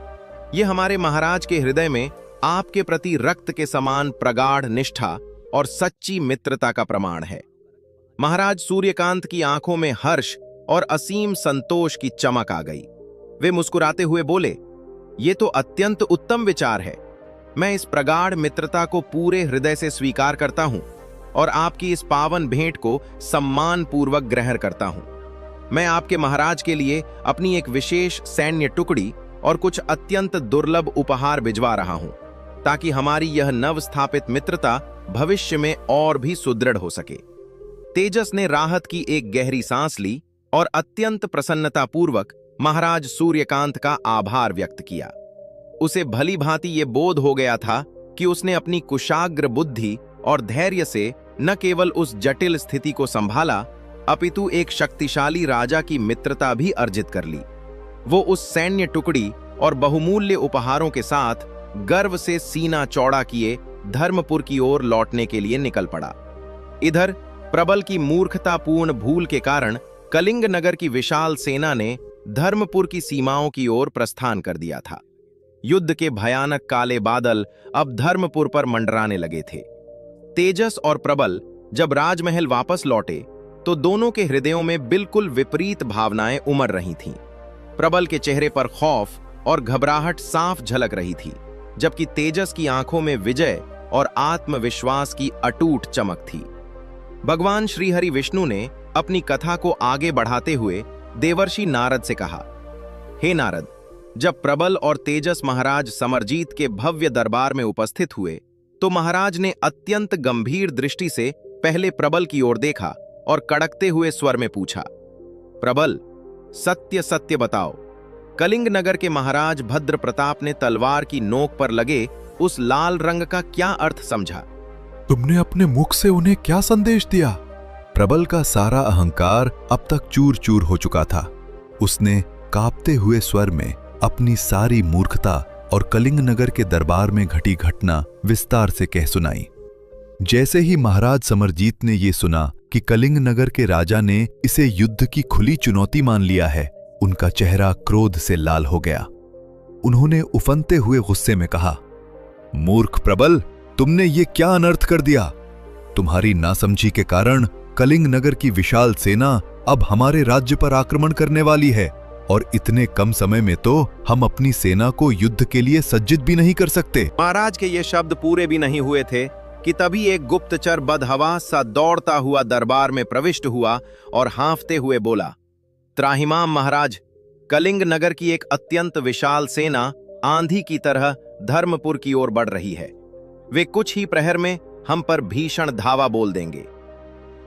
ये हमारे महाराज के हृदय में आपके प्रति रक्त के समान प्रगाढ़ निष्ठा और सच्ची मित्रता का प्रमाण है। महाराज सूर्यकांत की आंखों में हर्ष और असीम संतोष की चमक आ गई। वे मुस्कुराते हुए बोले, ये तो अत्यंत उत्तम विचार है। मैं इस प्रगाढ़ मित्रता को पूरे हृदय से स्वीकार करता हूं और आपकी इस पावन भेंट को सम्मान पूर्वक ग्रहण करता हूं। मैं आपके महाराज के लिए अपनी एक विशेष सैन्य टुकड़ी और कुछ अत्यंत दुर्लभ उपहार भिजवा रहा हूं, ताकि हमारी यह नव स्थापित मित्रता भविष्य में और भी सुदृढ़ हो सके। तेजस ने राहत की एक गहरी सांस ली और अत्यंत प्रसन्नतापूर्वक महाराज सूर्यकांत का आभार व्यक्त किया। उसे भली भांति ये बोध हो गया था कि उसने अपनी कुशाग्र बुद्धि और धैर्य से न केवल उस जटिल स्थिति को संभाला, अपितु एक शक्तिशाली राजा की मित्रता भी अर्जित कर ली। वो उस सैन्य टुकड़ी और बहुमूल्य उपहारों के साथ गर्व से सीना चौड़ा किए धर्मपुर की ओर लौटने के लिए निकल पड़ा। इधर प्रबल की मूर्खतापूर्ण भूल के कारण कलिंग नगर की विशाल सेना ने धर्मपुर की सीमाओं की ओर प्रस्थान कर दिया था। युद्ध के भयानक काले बादल अब धर्मपुर पर मंडराने लगे थे। तेजस और प्रबल जब राजमहल वापस लौटे तो दोनों के हृदयों में बिल्कुल विपरीत भावनाएं उमड़ रही थीं। प्रबल के चेहरे पर खौफ और घबराहट साफ झलक रही थी, जबकि तेजस की आंखों में विजय और आत्मविश्वास की अटूट चमक थी। भगवान श्रीहरि विष्णु ने अपनी कथा को आगे बढ़ाते हुए देवर्षि नारद से कहा, हे नारद, जब प्रबल और तेजस महाराज समरजीत के भव्य दरबार में उपस्थित हुए तो महाराज ने अत्यंत गंभीर दृष्टि से पहले प्रबल की ओर देखा और कड़कते हुए स्वर में पूछा, प्रबल, सत्य सत्य बताओ, कलिंग नगर के महाराज भद्र प्रताप ने तलवार की नोक पर लगे उस लाल रंग का क्या अर्थ समझा?
तुमने अपने मुख से उन्हें क्या संदेश दिया? प्रबल का सारा अहंकार अब तक चूर चूर हो चुका था। उसने कांपते हुए स्वर में अपनी सारी मूर्खता और कलिंग नगर के दरबार में घटी घटना विस्तार से कह सुनाई। जैसे ही महाराज समरजीत ने ये सुना कि कलिंग नगर के राजा ने इसे युद्ध की खुली चुनौती मान लिया है, उनका चेहरा क्रोध से लाल हो गया। उन्होंने उफनते हुए गुस्से में कहा, मूर्ख प्रबल, तुमने ये क्या अनर्थ कर दिया? तुम्हारी नासमझी के कारण कलिंग नगर की विशाल सेना अब हमारे राज्य पर आक्रमण करने वाली है, और इतने कम समय में तो हम अपनी सेना को युद्ध के लिए सज्जित भी नहीं कर सकते।
महाराज के ये शब्द पूरे भी नहीं हुए थे कि तभी एक गुप्तचर बदहवास सा दौड़ता हुआ दरबार में प्रविष्ट हुआ और हांफते हुए बोला, त्राहिमाम महाराज, कलिंग नगर की एक अत्यंत विशाल सेना आंधी की तरह धर्मपुर की ओर बढ़ रही है। वे कुछ ही प्रहर में हम पर भीषण धावा बोल देंगे।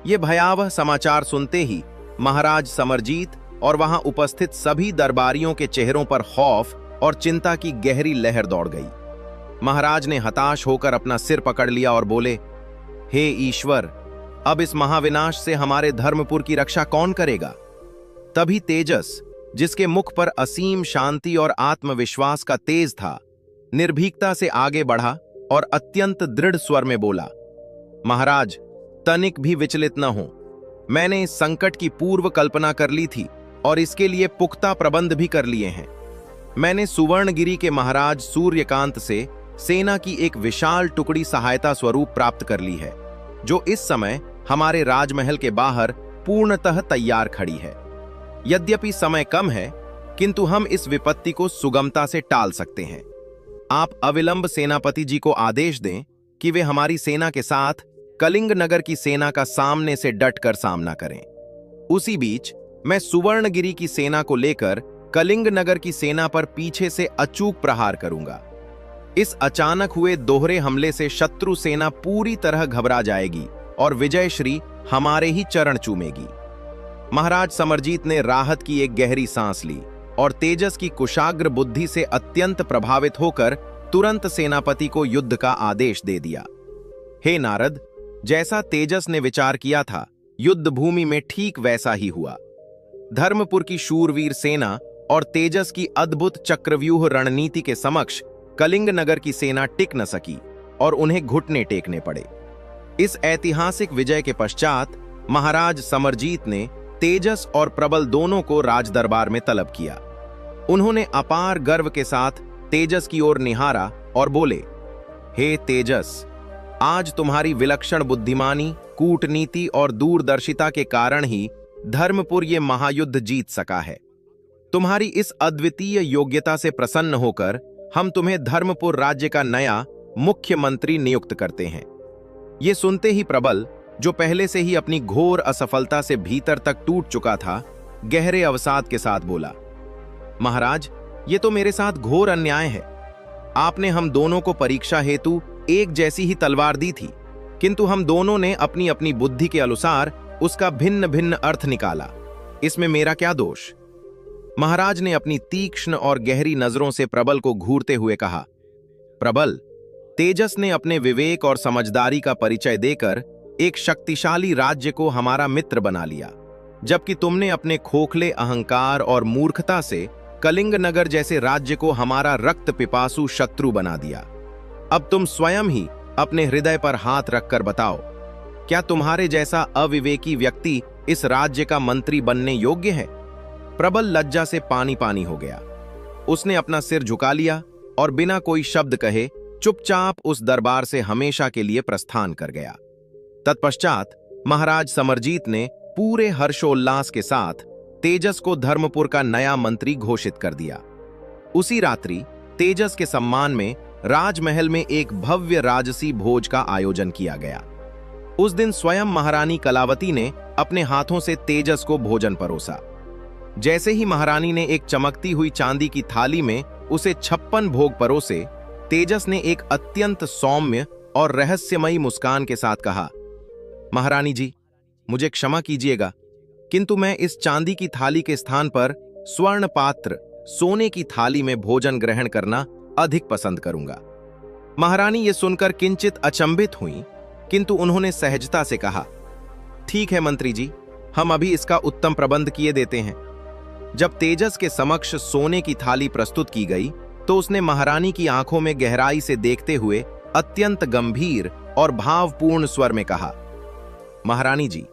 ये भयावह समाचार सुनते ही महाराज समरजीत और वहां उपस्थित सभी दरबारियों के चेहरों पर खौफ और चिंता की गहरी लहर दौड़ गई। महाराज ने हताश होकर अपना सिर पकड़ लिया और बोले, हे ईश्वर, अब इस महाविनाश से हमारे धर्मपुर की रक्षा कौन करेगा? तभी तेजस, जिसके मुख पर असीम शांति और आत्मविश्वास का तेज था, निर्भीकता से आगे बढ़ा और अत्यंत दृढ़ स्वर में बोला, महाराज, तनिक भी विचलित न हो। मैंने इस संकट की पूर्व कल्पना कर ली थी और इसके लिए पुख्ता प्रबंध भी कर लिए हैं। मैंने सुवर्णगिरी के महाराज सूर्यकांत से सेना की एक विशाल टुकड़ी सहायता स्वरूप प्राप्त कर ली है, जो इस समय हमारे राजमहल के बाहर पूर्णतः तैयार खड़ी है। यद्यपि समय कम है, किंतु हम इस विपत्ति को सुगमता से टाल सकते हैं। आप अविलंब सेनापति जी को आदेश दें कि वे हमारी सेना के साथ कलिंग नगर की सेना का सामने से डटकर सामना करें। उसी बीच मैं सुवर्णगिरी की सेना को लेकर कलिंग नगर की सेना पर पीछे से अचूक प्रहार करूंगा। इस अचानक हुए दोहरे हमले से शत्रु सेना पूरी तरह घबरा जाएगी और विजयश्री हमारे ही चरण चूमेगी। महाराज समरजीत ने राहत की एक गहरी सांस ली और तेजस की कुशाग्र बुद्धि से अत्यंत प्रभावित होकर तुरंत सेनापति को युद्ध का आदेश दे दिया। हे नारद, जैसा तेजस ने विचार किया था, युद्ध भूमि में ठीक वैसा ही हुआ। धर्मपुर की शूरवीर सेना और तेजस की अद्भुत चक्रव्यूह रणनीति के समक्ष कलिंग नगर की सेना टिक न सकी और उन्हें घुटने टेकने पड़े। इस ऐतिहासिक विजय के पश्चात महाराज समरजीत ने तेजस और प्रबल दोनों को राजदरबार में तलब किया। उन्होंने अपार गर्व के साथ तेजस की ओर निहारा और बोले, हे तेजस, आज तुम्हारी विलक्षण बुद्धिमानी, कूटनीति और दूरदर्शिता के कारण ही धर्मपुर ये महायुद्ध जीत सका है। तुम्हारी इस अद्वितीय योग्यता से प्रसन्न होकर हम तुम्हें धर्मपुर राज्य का नया मुख्यमंत्री नियुक्त करते हैं। ये सुनते ही प्रबल, जो पहले से ही अपनी घोर असफलता से भीतर तक टूट चुका था, गहरे अवसाद के साथ बोला, महाराज, ये तो मेरे साथ घोर अन्याय है। आपने हम दोनों को परीक्षा हेतु एक जैसी ही तलवार दी थी, किंतु हम दोनों ने अपनी अपनी बुद्धि के अनुसार उसका भिन्न भिन्न अर्थ निकाला। इसमें मेरा क्या दोष? महाराज ने अपनी तीक्ष्ण और गहरी नजरों से प्रबल को घूरते हुए कहा, प्रबल, तेजस ने अपने विवेक और समझदारी का परिचय देकर एक शक्तिशाली राज्य को हमारा मित्र बना लिया, जबकि तुमने अपने खोखले अहंकार और मूर्खता से कलिंग नगर जैसे राज्य को हमारा रक्त पिपासु शत्रु बना दिया। अब तुम स्वयं ही अपने हृदय पर हाथ रखकर बताओ, क्या तुम्हारे जैसा अविवेकी व्यक्ति इस राज्य का मंत्री बनने योग्य है? प्रबल लज्जा से पानी पानी हो गया। उसने अपना सिर झुका लिया और बिना कोई शब्द कहे चुपचाप उस दरबार से हमेशा के लिए प्रस्थान कर गया। तत्पश्चात महाराज समरजीत ने पूरे हर्षोल्लास के साथ तेजस को धर्मपुर का नया मंत्री घोषित कर दिया। उसी रात्रि तेजस के सम्मान में राजमहल में एक भव्य राजसी भोज का आयोजन किया गया। उस दिन स्वयं महारानी कलावती ने अपने हाथों से तेजस को भोजन परोसा। जैसे ही महारानी ने एक चमकती हुई चांदी की थाली में उसे 56 भोग परोसे, तेजस ने एक अत्यंत सौम्य और रहस्यमयी मुस्कान के साथ कहा, महारानी जी, मुझे क्षमा कीजिएगा, किंतु मैं इस चांदी की थाली के स्थान पर स्वर्ण पात्र सोने की थाली में भोजन ग्रहण करना अधिक पसंद करूंगा। महारानी ये सुनकर किंचित अचंभित हुई, किंतु उन्होंने सहजता से कहा, ठीक है मंत्री जी, हम अभी इसका उत्तम प्रबंध किए देते हैं। जब तेजस के समक्ष सोने की थाली प्रस्तुत की गई तो उसने महारानी की आंखों में गहराई से देखते हुए अत्यंत गंभीर और भावपूर्ण स्वर में कहा, महारानी जी,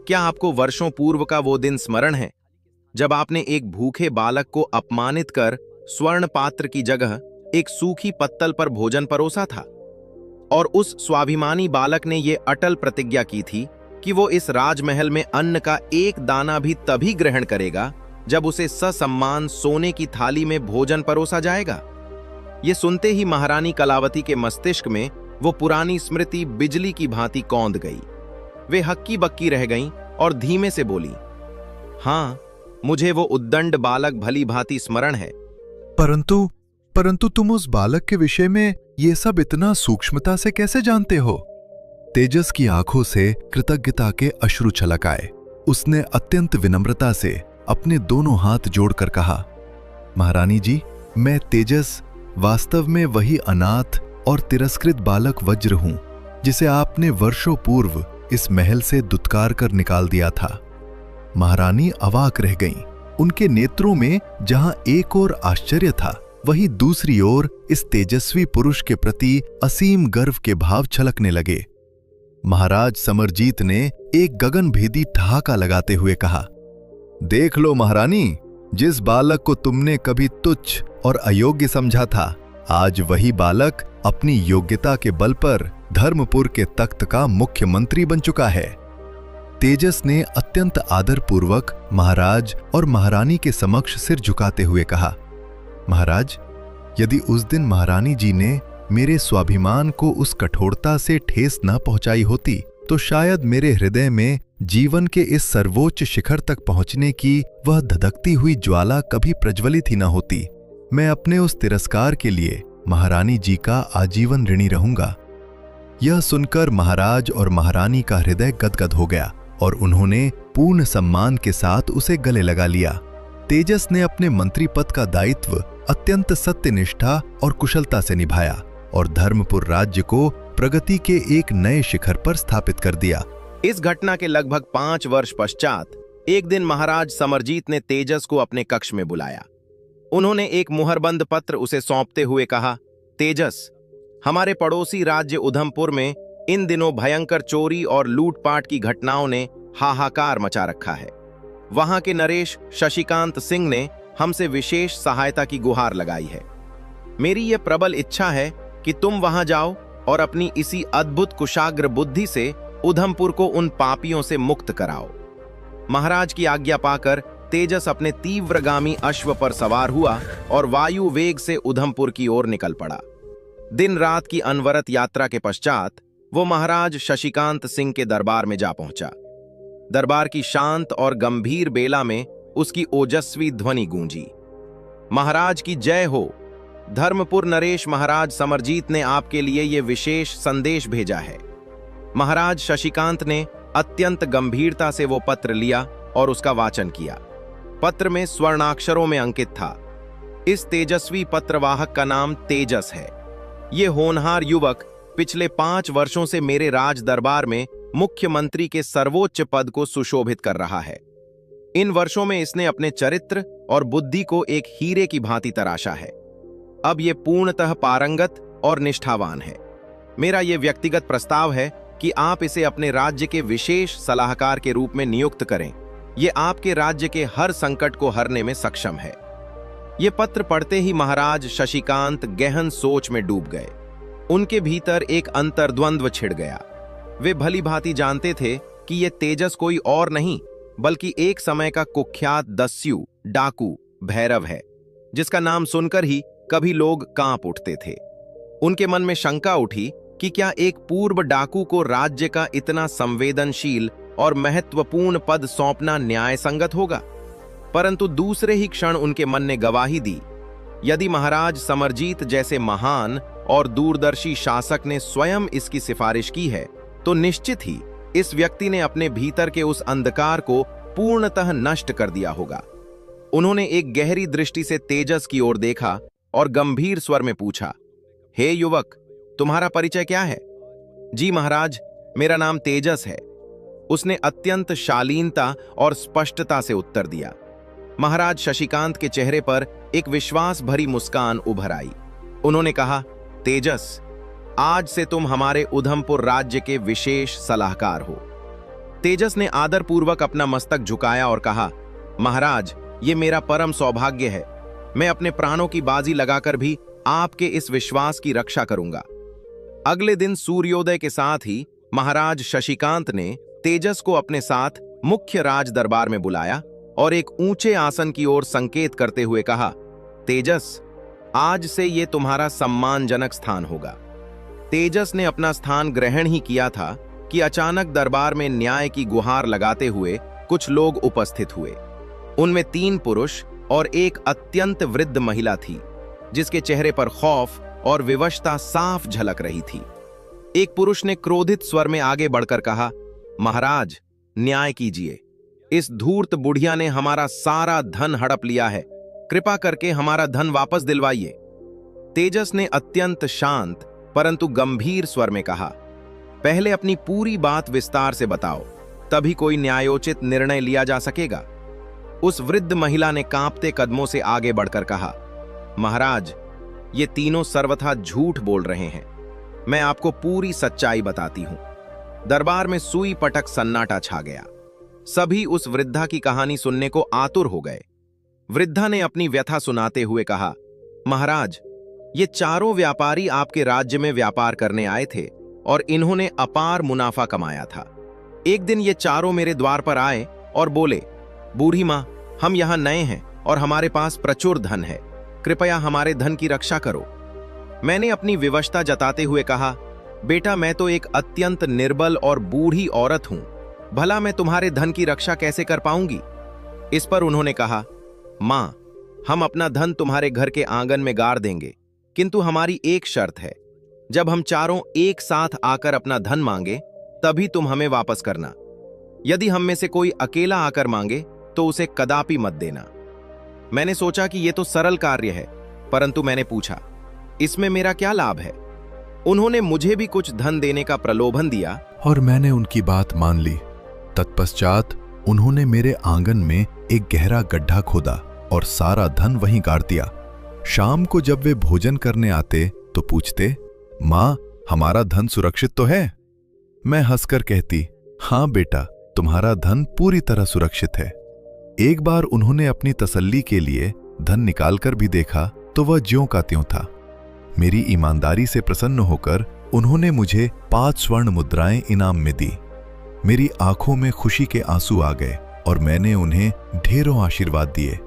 क्या आपको वर्षों पूर्व का वो दिन स्मरण है जब आपने एक भूखे बालक को अपमानित कर स्वर्ण पात्र की जगह एक सूखी पत्तल पर भोजन परोसा था? और उस स्वाभिमानी बालक ने ये अटल प्रतिज्ञा की थी कि वो इस राजमहल में अन्न का एक दाना भी तभी ग्रहण करेगा जब उसे ससम्मान सोने की थाली में भोजन परोसा जाएगा। ये सुनते ही महारानी कलावती के मस्तिष्क में वो पुरानी स्मृति बिजली की भांति कौंध गई। वे हक्की बक्की रह गईं और धीमे से बोली, हाँ, मुझे वो उद्दंड बालक भली भांति स्मरण है।
परंतु तुम उस बालक के विषय में ये सब इतना सूक्ष्मता से कैसे जानते हो? तेजस की आंखों से कृतज्ञता के अश्रु छलक आए। उसने अत्यंत विनम्रता से अपने दोनों हाथ जोड़कर कहा, महारानी जी, मैं तेजस वास्तव में वही अनाथ और तिरस्कृत बालक वज्र हूं जिसे आपने वर्षों पूर्व इस महल से दुत्कार कर निकाल दिया था। महारानी अवाक रह गईं। उनके नेत्रों में जहां एक ओर आश्चर्य था, वहीं दूसरी ओर इस तेजस्वी पुरुष के प्रति असीम गर्व के भाव छलकने लगे। महाराज समरजीत ने एक गगनभेदी ठहाका लगाते हुए कहा, देख लो महारानी, जिस बालक को तुमने कभी तुच्छ और अयोग्य समझा था, आज वही बालक अपनी योग्यता के बल पर धर्मपुर के तख्त का मुख्यमंत्री बन चुका है। तेजस ने अत्यंत आदरपूर्वक महाराज और महारानी के समक्ष सिर झुकाते हुए कहा, महाराज, यदि उस दिन महारानी जी ने मेरे स्वाभिमान को उस कठोरता से ठेस न पहुंचाई होती तो शायद मेरे हृदय में जीवन के इस सर्वोच्च शिखर तक पहुंचने की वह धधकती हुई ज्वाला कभी प्रज्वलित ही न होती। मैं अपने उस तिरस्कार के लिए महारानी जी का आजीवन ऋणी रहूंगा। यह सुनकर महाराज और महारानी का हृदय गदगद हो गया और उन्होंने पूर्ण सम्मान के साथ उसे गले लगा लिया। तेजस ने अपने मंत्री पद का दायित्व अत्यंत सत्यनिष्ठा और कुशलता से निभाया और धर्मपुर राज्य को प्रगति के एक नए शिखर पर स्थापित कर दिया।
इस घटना के लगभग 5 वर्ष पश्चात एक दिन महाराज समरजीत ने तेजस को अपने कक्ष में बुलाया। उन्होंने एक मुहरबंद पत्र उसे सौंपते हुए कहा, तेजस, हमारे पड़ोसी राज्य उधमपुर में इन दिनों भयंकर चोरी और लूटपाट की घटनाओं ने हाहाकार मचा रखा है। वहां के नरेश शशिकांत सिंह ने हमसे विशेष सहायता की गुहार लगाई है। मेरी यह प्रबल इच्छा है कि तुम वहां जाओ और अपनी इसी अद्भुत कुशाग्र बुद्धि से उधमपुर को उन पापियों से मुक्त कराओ। महाराज की आज्ञा पाकर तेजस अपने तीव्रगामी अश्व पर सवार हुआ और वायु वेग से उधमपुर की ओर निकल पड़ा। दिन रात की अनवरत यात्रा के पश्चात वो महाराज शशिकांत सिंह के दरबार में जा पहुंचा। दरबार की शांत और गंभीर बेला में उसकी ओजस्वी ध्वनि गूंजी, महाराज की जय हो। धर्मपुर नरेश महाराज समरजीत ने आपके लिए यह विशेष संदेश भेजा है। महाराज शशिकांत ने अत्यंत गंभीरता से वो पत्र लिया और उसका वाचन किया। पत्र में स्वर्णाक्षरों में अंकित था। इस तेजस्वी पत्रवाहक का नाम तेजस है। ये होनहार युवक पिछले 5 वर्षों से मेरे राज दरबार में मुख्यमंत्री के सर्वोच्च पद को सुशोभित कर रहा है। इन वर्षों में इसने अपने चरित्र और बुद्धि को एक हीरे की भांति तराशा है। अब ये पूर्णतः पारंगत और निष्ठावान है। मेरा ये व्यक्तिगत प्रस्ताव है कि आप इसे अपने राज्य के विशेष सलाहकार के रूप में नियुक्त करें। ये आपके राज्य के हर संकट को हरने में सक्षम है। ये पत्र पढ़ते ही महाराज शशिकांत गहन सोच में डूब गए। उनके भीतर एक अंतर्द्वंद्व छिड़ गया। वे भली भांति जानते थे कि ये तेजस कोई और नहीं बल्कि एक समय का कुख्यात दस्यु, डाकू, भैरव है, जिसका नाम सुनकर ही कभी लोग कांप उठते थे। उनके मन में शंका उठी कि क्या एक पूर्व डाकू को राज्य का इतना संवेदनशील और महत्वपूर्ण पद सौंपना न्याय संगत होगा। परंतु दूसरे ही क्षण उनके मन ने गवाही दी, यदि महाराज समरजीत जैसे महान और दूरदर्शी शासक ने स्वयं इसकी सिफारिश की है तो निश्चित ही इस व्यक्ति ने अपने भीतर के उस अंधकार को पूर्णतः नष्ट कर दिया होगा। उन्होंने एक गहरी दृष्टि से तेजस की ओर देखा और गंभीर स्वर में पूछा, हे युवक, तुम्हारा परिचय क्या है? जी महाराज, मेरा नाम तेजस है, उसने अत्यंत शालीनता और स्पष्टता से उत्तर दिया। महाराज शशिकांत के चेहरे पर एक विश्वास भरी मुस्कान उभर आई। उन्होंने कहा, तेजस, आज से तुम हमारे उधमपुर राज्य के विशेष सलाहकार हो। तेजस ने आदरपूर्वक अपना मस्तक झुकाया और कहा, महाराज, ये मेरा परम सौभाग्य है। मैं अपने प्राणों की बाजी लगाकर भी आपके इस विश्वास की रक्षा करूंगा। अगले दिन सूर्योदय के साथ ही महाराज शशिकांत ने तेजस को अपने साथ मुख्य राज दरबार में बुलाया और एक ऊंचे आसन की ओर संकेत करते हुए कहा, तेजस, आज से ये तुम्हारा सम्मानजनक स्थान होगा। तेजस ने अपना स्थान ग्रहण ही किया था कि अचानक दरबार में न्याय की गुहार लगाते हुए कुछ लोग उपस्थित हुए। उनमें 3 पुरुष और एक अत्यंत वृद्ध महिला थी, जिसके चेहरे पर खौफ और विवशता साफ झलक रही थी। एक पुरुष ने क्रोधित स्वर में आगे बढ़कर कहा, महाराज, न्याय कीजिए। इस धूर्त बुढ़िया ने हमारा सारा धन हड़प लिया है, कृपा करके हमारा धन वापस दिलवाइए। तेजस ने अत्यंत शांत परंतु गंभीर स्वर में कहा, पहले अपनी पूरी बात विस्तार से बताओ, तभी कोई न्यायोचित निर्णय लिया जा सकेगा। उस वृद्ध महिला ने कांपते कदमों से आगे बढ़कर कहा, महाराज, ये तीनों सर्वथा झूठ बोल रहे हैं। मैं आपको पूरी सच्चाई बताती हूं। दरबार में सुई पटक सन्नाटा छा गया। सभी उस वृद्धा की कहानी सुनने को आतुर हो गए। वृद्धा ने अपनी व्यथा सुनाते हुए कहा, महाराज, ये चारों व्यापारी आपके राज्य में व्यापार करने आए थे और इन्होंने अपार मुनाफा कमाया था। एक दिन ये चारों मेरे द्वार पर आए और बोले, बूढ़ी मां, हम यहां नए हैं और हमारे पास प्रचुर धन है, कृपया हमारे धन की रक्षा करो। मैंने अपनी विवशता जताते हुए कहा, बेटा, मैं तो एक अत्यंत निर्बल और बूढ़ी औरत हूं, भला मैं तुम्हारे धन की रक्षा कैसे कर पाऊंगी। इस पर उन्होंने कहा, मां, हम अपना धन तुम्हारे घर के आंगन में गाड़ देंगे, किंतु हमारी एक शर्त है, जब हम चारों एक साथ आकर अपना धन मांगे तभी तुम हमें वापस करना। यदि हम में से कोई अकेला आकर मांगे तो उसे कदापि मत देना। मैंने सोचा कि यह तो सरल कार्य है, परंतु मैंने पूछा, इसमें मेरा क्या लाभ है? उन्होंने मुझे भी कुछ धन देने का प्रलोभन दिया
और मैंने उनकी बात मान ली। तत्पश्चात उन्होंने मेरे आंगन में एक गहरा गड्ढा खोदा और सारा धन वहीं गाड़ दिया। शाम को जब वे भोजन करने आते तो पूछते, मां, हमारा धन सुरक्षित तो है? मैं हंसकर कहती, हां बेटा, तुम्हारा धन पूरी तरह सुरक्षित है। एक बार उन्होंने अपनी तसल्ली के लिए धन निकालकर भी देखा तो वह ज्यों का त्यों था। मेरी ईमानदारी से प्रसन्न होकर उन्होंने मुझे 5 स्वर्ण मुद्राएं इनाम में दी। मेरी आंखों में खुशी के आंसू आ गए और मैंने उन्हें ढेरों आशीर्वाद दिए।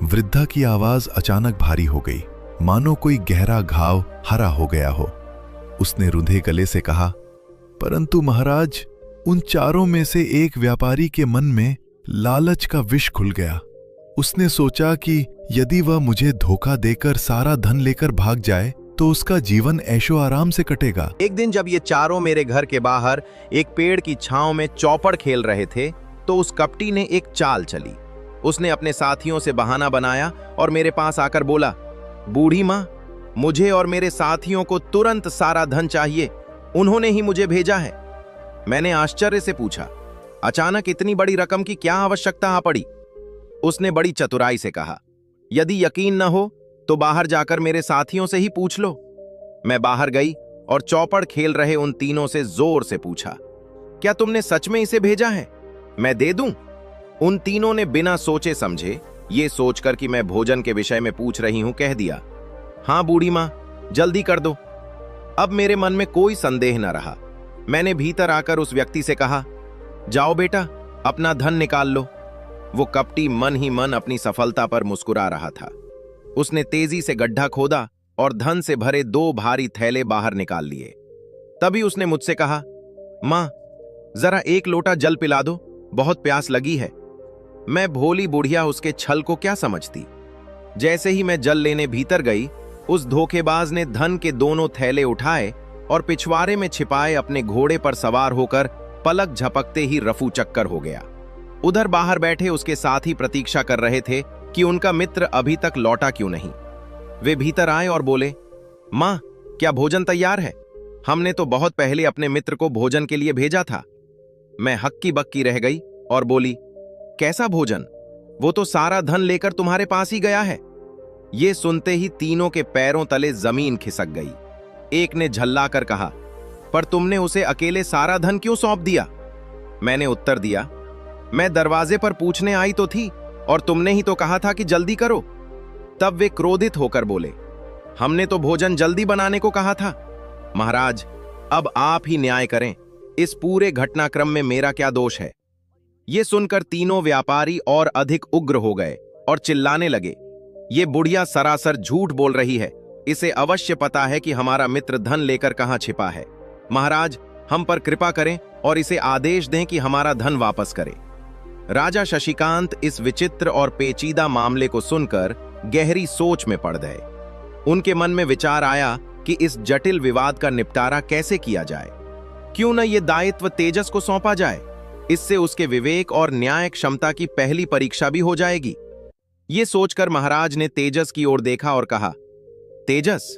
वृद्धा की आवाज अचानक भारी हो गई, मानो कोई गहरा घाव हरा हो गया हो। उसने रुंधे गले से कहा, परंतु महाराज, उन चारों में से एक व्यापारी के मन में लालच का विष खुल गया। उसने सोचा कि यदि वह मुझे धोखा देकर सारा धन लेकर भाग जाए तो उसका जीवन ऐशो आराम से कटेगा।
एक दिन जब ये चारों मेरे घर के बाहर एक पेड़ की छांव में चौपड़ खेल रहे थे तो उस कपटी ने एक चाल चली। उसने अपने साथियों से बहाना बनाया और मेरे पास आकर बोला, बूढ़ी माँ, मुझे और मेरे साथियों को तुरंत सारा धन चाहिए, उन्होंने ही मुझे भेजा है। मैंने आश्चर्य से पूछा, अचानक इतनी बड़ी रकम की क्या आवश्यकता आ पड़ी? उसने बड़ी चतुराई से कहा, यदि यकीन न हो तो बाहर जाकर मेरे साथियों से ही पूछ लो। मैं बाहर गई और चौपड़ खेल रहे उन तीनों से जोर से पूछा, क्या तुमने सच में इसे भेजा है? मैं दे दूं? उन तीनों ने बिना सोचे समझे, ये सोचकर कि मैं भोजन के विषय में पूछ रही हूं, कह दिया, हां बूढ़ी मां, जल्दी कर दो। अब मेरे मन में कोई संदेह न रहा। मैंने भीतर आकर उस व्यक्ति से कहा, जाओ बेटा, अपना धन निकाल लो। वो कपटी मन ही मन अपनी सफलता पर मुस्कुरा रहा था। उसने तेजी से गड्ढा खोदा और धन से भरे 2 भारी थैले बाहर निकाल लिए। तभी उसने मुझसे कहा, मां, जरा 1 लोटा जल पिला दो, बहुत प्यास लगी है। मैं भोली बुढ़िया उसके छल को क्या समझती। जैसे ही मैं जल लेने भीतर गई, उस धोखेबाज ने धन के दोनों थैले उठाए और पिछवाड़े में छिपाए अपने घोड़े पर सवार होकर पलक झपकते ही रफू चक्कर हो गया। उधर बाहर बैठे उसके साथी प्रतीक्षा कर रहे थे कि उनका मित्र अभी तक लौटा क्यों नहीं। वे भीतर आए और बोले, मां, क्या भोजन तैयार है? हमने तो बहुत पहले अपने मित्र को भोजन के लिए भेजा था। मैं हक्की बक्की रह गई और बोली, कैसा भोजन? वो तो सारा धन लेकर तुम्हारे पास ही गया है। ये सुनते ही तीनों के पैरों तले जमीन खिसक गई। एक ने झल्लाकर कहा, पर तुमने उसे अकेले सारा धन क्यों सौंप दिया? मैंने उत्तर दिया, मैं दरवाजे पर पूछने आई तो थी और तुमने ही तो कहा था कि जल्दी करो। तब वे क्रोधित होकर बोले, हमने तो भोजन जल्दी बनाने को कहा था। महाराज, अब आप ही न्याय करें, इस पूरे घटनाक्रम में मेरा क्या दोष है? ये सुनकर तीनों व्यापारी और अधिक उग्र हो गए और चिल्लाने लगे, ये बुढ़िया सरासर झूठ बोल रही है, इसे अवश्य पता है कि हमारा मित्र धन लेकर कहां छिपा है। महाराज, हम पर कृपा करें और इसे आदेश दें कि हमारा धन वापस करे। राजा शशिकांत इस विचित्र और पेचीदा मामले को सुनकर गहरी सोच में पड़ गए। उनके मन में विचार आया कि इस जटिल विवाद का निपटारा कैसे किया जाए। क्यों न ये दायित्व तेजस को सौंपा जाए? इससे उसके विवेक और न्याय क्षमता की पहली परीक्षा भी हो जाएगी। ये सोचकर महाराज ने तेजस की ओर देखा और कहा, तेजस,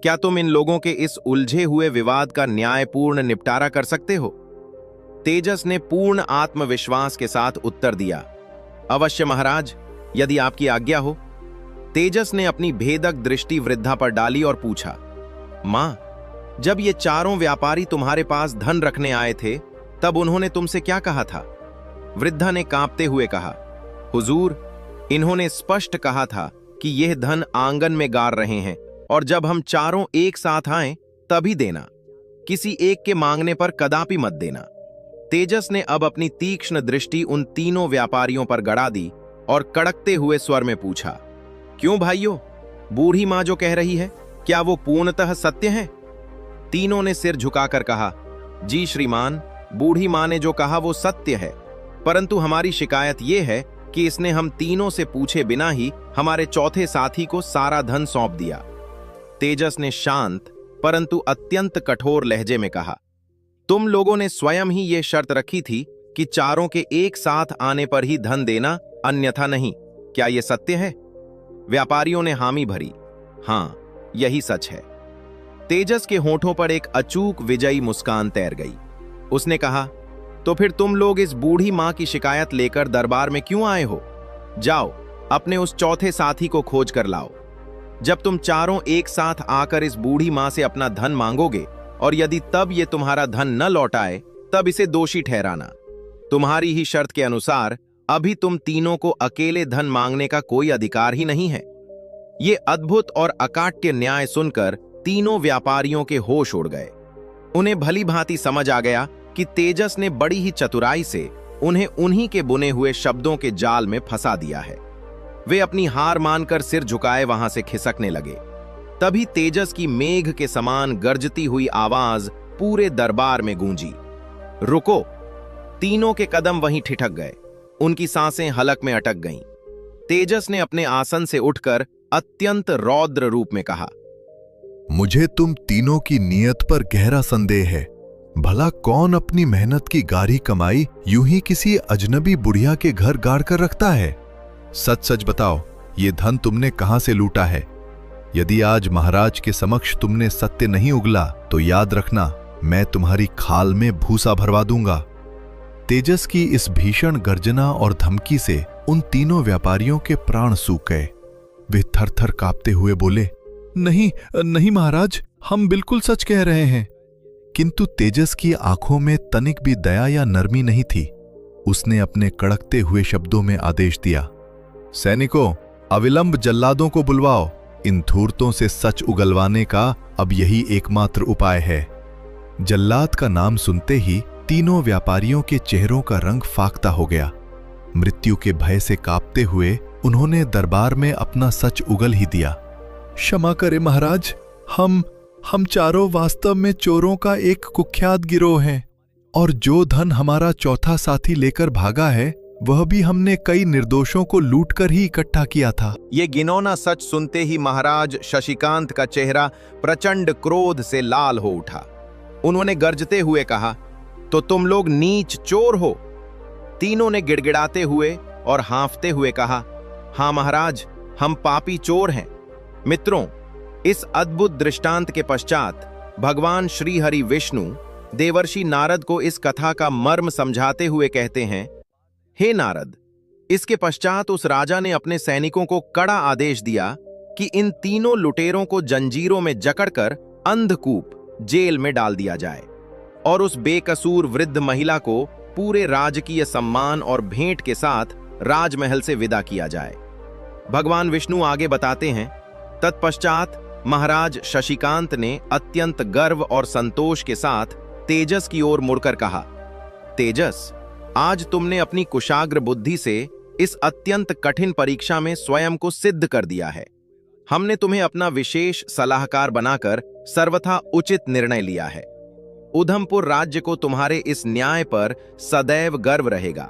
क्या तुम इन लोगों के इस उलझे हुए विवाद का न्यायपूर्ण निपटारा कर सकते हो? तेजस ने पूर्ण आत्मविश्वास के साथ उत्तर दिया, अवश्य महाराज, यदि आपकी आज्ञा हो। तेजस ने अपनी भेदक दृष्टि वृद्धा पर डाली और पूछा, मां, जब ये चारों व्यापारी तुम्हारे पास धन रखने आए थे, तब उन्होंने तुमसे क्या कहा था? वृद्धा ने कांपते हुए कहा, हुजूर, इन्होंने स्पष्ट कहा था कि यह धन आंगन में गाड़ रहे हैं और जब हम चारों एक साथ आए तभी देना, किसी एक के मांगने पर कदापि मत देना। तेजस ने अब अपनी तीक्ष्ण दृष्टि उन तीनों व्यापारियों पर गड़ा दी और कड़कते हुए स्वर में पूछा, क्यों भाइयों, बूढ़ी मां जो कह रही है, क्या वो पूर्णतः सत्य है? तीनों ने सिर झुकाकर कहा, जी श्रीमान, बूढ़ी मां ने जो कहा वो सत्य है, परंतु हमारी शिकायत ये है कि इसने हम तीनों से पूछे बिना ही हमारे चौथे साथी को सारा धन सौंप दिया। तेजस ने शांत परंतु अत्यंत कठोर लहजे में कहा, तुम लोगों ने स्वयं ही ये शर्त रखी थी कि चारों के एक साथ आने पर ही धन देना, अन्यथा नहीं। क्या यह सत्य है? व्यापारियों ने हामी भरी, हां, यही सच है। तेजस के होठों पर एक अचूक विजयी मुस्कान तैर गई। उसने कहा, तो फिर तुम लोग इस बूढ़ी मां की शिकायत लेकर दरबार में क्यों आए हो? जाओ, अपने उस चौथे साथी को खोज कर लाओ। जब तुम चारों एक साथ आकर इस बूढ़ी मां से अपना धन मांगोगे और यदि तब ये तुम्हारा धन न लौटाए, तब इसे दोषी ठहराना। तुम्हारी ही शर्त के अनुसार अभी तुम तीनों को अकेले धन मांगने का कोई अधिकार ही नहीं है। ये अद्भुत और अकाट्य न्याय सुनकर तीनों व्यापारियों के होश उड़ गए। उन्हें भली भांति समझ आ गया कि तेजस ने बड़ी ही चतुराई से उन्हें उन्हीं के बुने हुए शब्दों के जाल में फंसा दिया है। वे अपनी हार मानकर सिर झुकाए वहां से खिसकने लगे। तभी तेजस की मेघ के समान गरजती हुई आवाज पूरे दरबार में गूंजी, रुको! तीनों के कदम वहीं ठिठक गए, उनकी सांसें हलक में अटक गईं। तेजस ने अपने आसन से उठकर अत्यंत रौद्र रूप में कहा,
मुझे तुम तीनों की नीयत पर गहरा संदेह है। भला कौन अपनी मेहनत की गाढ़ी कमाई यूं ही किसी अजनबी बुढ़िया के घर गाड़ कर रखता है? सच सच बताओ, ये धन तुमने कहां से लूटा है? यदि आज महाराज के समक्ष तुमने सत्य नहीं उगला तो याद रखना, मैं तुम्हारी खाल में भूसा भरवा दूंगा। तेजस की इस भीषण गर्जना और धमकी से उन तीनों व्यापारियों के प्राण सूख गए। वे थर-थर कांपते हुए बोले, नहीं नहीं महाराज, हम बिल्कुल सच कह रहे हैं। किंतु तेजस की आंखों में तनिक भी दया या नरमी नहीं थी। उसने अपने कड़कते हुए शब्दों में आदेश दिया, सैनिकों, अविलंब जल्लादों को बुलवाओ। इन धूर्तों से सच उगलवाने का अब यही एकमात्र उपाय है। जल्लाद का नाम सुनते ही तीनों व्यापारियों के चेहरों का रंग फाख्ता हो गया। मृत्यु के भय से कांपते हुए उन्होंने दरबार में अपना सच उगल ही दिया। क्षमा करें महाराज, हम चारों वास्तव में चोरों का एक कुख्यात गिरोह हैं, और जो धन हमारा चौथा साथी लेकर भागा है वह भी हमने कई निर्दोषों को लूटकर ही इकट्ठा किया था।
ये घिनौना सच सुनते ही महाराज शशिकांत का चेहरा प्रचंड क्रोध से लाल हो उठा। उन्होंने गर्जते हुए कहा, तो तुम लोग नीच चोर हो? तीनों ने गिड़गिड़ाते हुए और हांफते हुए कहा, हाँ महाराज, हम पापी चोर हैं। मित्रों, इस अद्भुत दृष्टांत के पश्चात भगवान श्री हरि विष्णु देवर्षि नारद को इस कथा का मर्म समझाते हुए कहते हैं, हे नारद, इसके पश्चात उस राजा ने अपने सैनिकों को कड़ा आदेश दिया कि इन तीनों लुटेरों को जंजीरों में जकड़कर अंधकूप जेल में डाल दिया जाए और उस बेकसूर वृद्ध महिला को पूरे राजकीय सम्मान और भेंट के साथ राजमहल से विदा किया जाए। भगवान विष्णु आगे बताते हैं, तत्पश्चात महाराज शशिकांत ने अत्यंत गर्व और संतोष के साथ तेजस की ओर मुड़कर कहा, तेजस, आज तुमने अपनी कुशाग्र बुद्धि से इस अत्यंत कठिन परीक्षा में स्वयं को सिद्ध कर दिया है। हमने तुम्हें अपना विशेष सलाहकार बनाकर सर्वथा उचित निर्णय लिया है। उधमपुर राज्य को तुम्हारे इस न्याय पर सदैव गर्व रहेगा।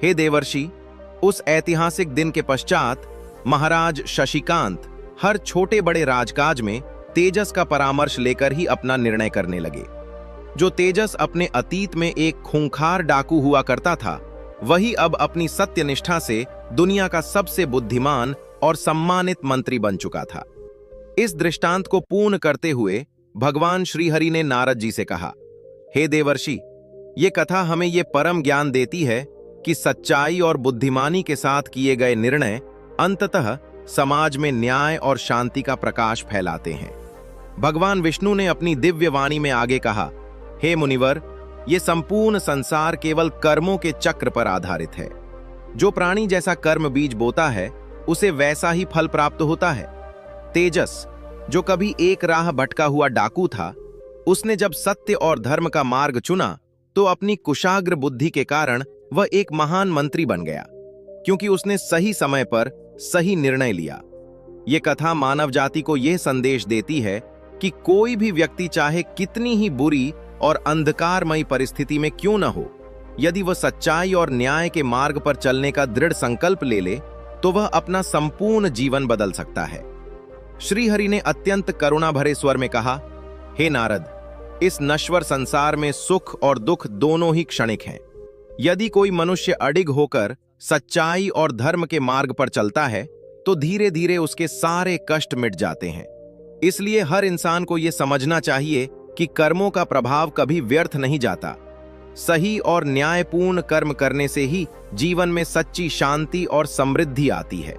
हे देवर्षि, उस ऐतिहासिक दिन के पश्चात महाराज शशिकांत हर छोटे बड़े राजकाज में तेजस का परामर्श लेकर ही अपना निर्णय करने लगे। जो तेजस अपने अतीत में एक खूंखार डाकू हुआ करता था, वही अब अपनी सत्यनिष्ठा से दुनिया का सबसे बुद्धिमान और सम्मानित मंत्री बन चुका था। इस दृष्टांत को पूर्ण करते हुए भगवान श्रीहरि ने नारद जी से कहा, हे देवर्षि, ये कथा हमें ये परम ज्ञान देती है कि सच्चाई और बुद्धिमानी के साथ किए गए निर्णय अंततः समाज में न्याय और शांति का प्रकाश फैलाते हैं। भगवान विष्णु ने अपनी दिव्य वाणी में आगे कहा, हे मुनिवर, ये संपूर्ण संसार केवल कर्मों के चक्र पर आधारित है। जो प्राणी जैसा कर्म बीज बोता है उसे वैसा ही फल प्राप्त होता है। तेजस, जो कभी एक राह भटका हुआ डाकू था, उसने जब सत्य और धर्म का मार्ग चुना तो अपनी कुशाग्र बुद्धि के कारण वह एक महान मंत्री बन गया, क्योंकि उसने सही समय पर सही निर्णय लिया। ये कथा मानव जाति को यह संदेश देती है कि कोई भी व्यक्ति चाहे कितनी ही बुरी और अंधकारमयी परिस्थिति में क्यों न हो, यदि वह सच्चाई और न्याय के मार्ग पर चलने का दृढ़ संकल्प ले ले तो वह अपना संपूर्ण जीवन बदल सकता है। श्रीहरि ने अत्यंत करुणा भरे स्वर में कहा, हे नारद, इस नश्वर संसार में सुख और दुख दोनों ही क्षणिक हैं। यदि कोई मनुष्य अडिग होकर सच्चाई और धर्म के मार्ग पर चलता है तो धीरे धीरे उसके सारे कष्ट मिट जाते हैं। इसलिए हर इंसान को यह समझना चाहिए कि कर्मों का प्रभाव कभी व्यर्थ नहीं जाता। सही और न्यायपूर्ण कर्म करने से ही जीवन में सच्ची शांति और समृद्धि आती है।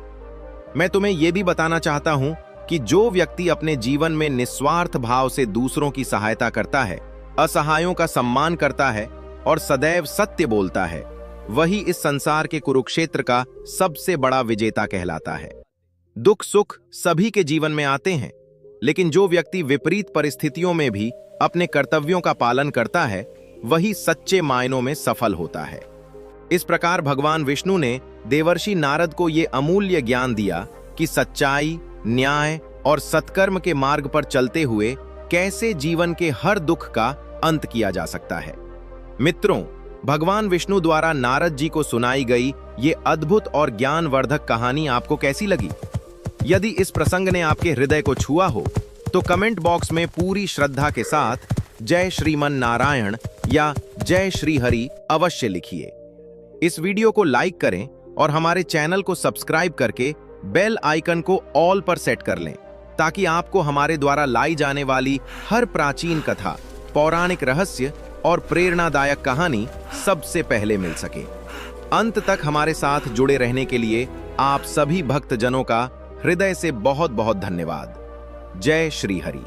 मैं तुम्हें यह भी बताना चाहता हूं कि जो व्यक्ति अपने जीवन में निस्वार्थ भाव से दूसरों की सहायता करता है, असहायों का सम्मान करता है और सदैव सत्य बोलता है, वही इस संसार के कुरुक्षेत्र का सबसे बड़ा विजेता कहलाता है। दुख सुख सभी के जीवन में आते हैं, लेकिन जो व्यक्ति विपरीत परिस्थितियों में भी अपने कर्तव्यों का पालन करता है, वही सच्चे मायनों में सफल होता है। इस प्रकार भगवान विष्णु ने देवर्षि नारद को यह अमूल्य ज्ञान दिया कि सच्चाई, न्याय और सत्कर्म के मार्ग पर चलते हुए कैसे जीवन के हर दुख का अंत किया जा सकता है। मित्रों, भगवान विष्णु द्वारा नारद जी को सुनाई गई ये अद्भुत और ज्ञानवर्धक कहानी आपको कैसी लगी? यदि इस प्रसंग ने आपके हृदय को छुआ हो तो कमेंट बॉक्स में पूरी श्रद्धा के साथ जय श्रीमन नारायण या जय श्री हरि अवश्य लिखिए। इस वीडियो को लाइक करें और हमारे चैनल को सब्सक्राइब करके बेल आइकन को ऑल पर सेट कर लें, ताकि आपको हमारे द्वारा लाई जाने वाली हर प्राचीन कथा, पौराणिक रहस्य और प्रेरणादायक कहानी सबसे पहले मिल सके। अंत तक हमारे साथ जुड़े रहने के लिए आप सभी भक्तजनों का हृदय से बहुत बहुत धन्यवाद। जय श्री हरि।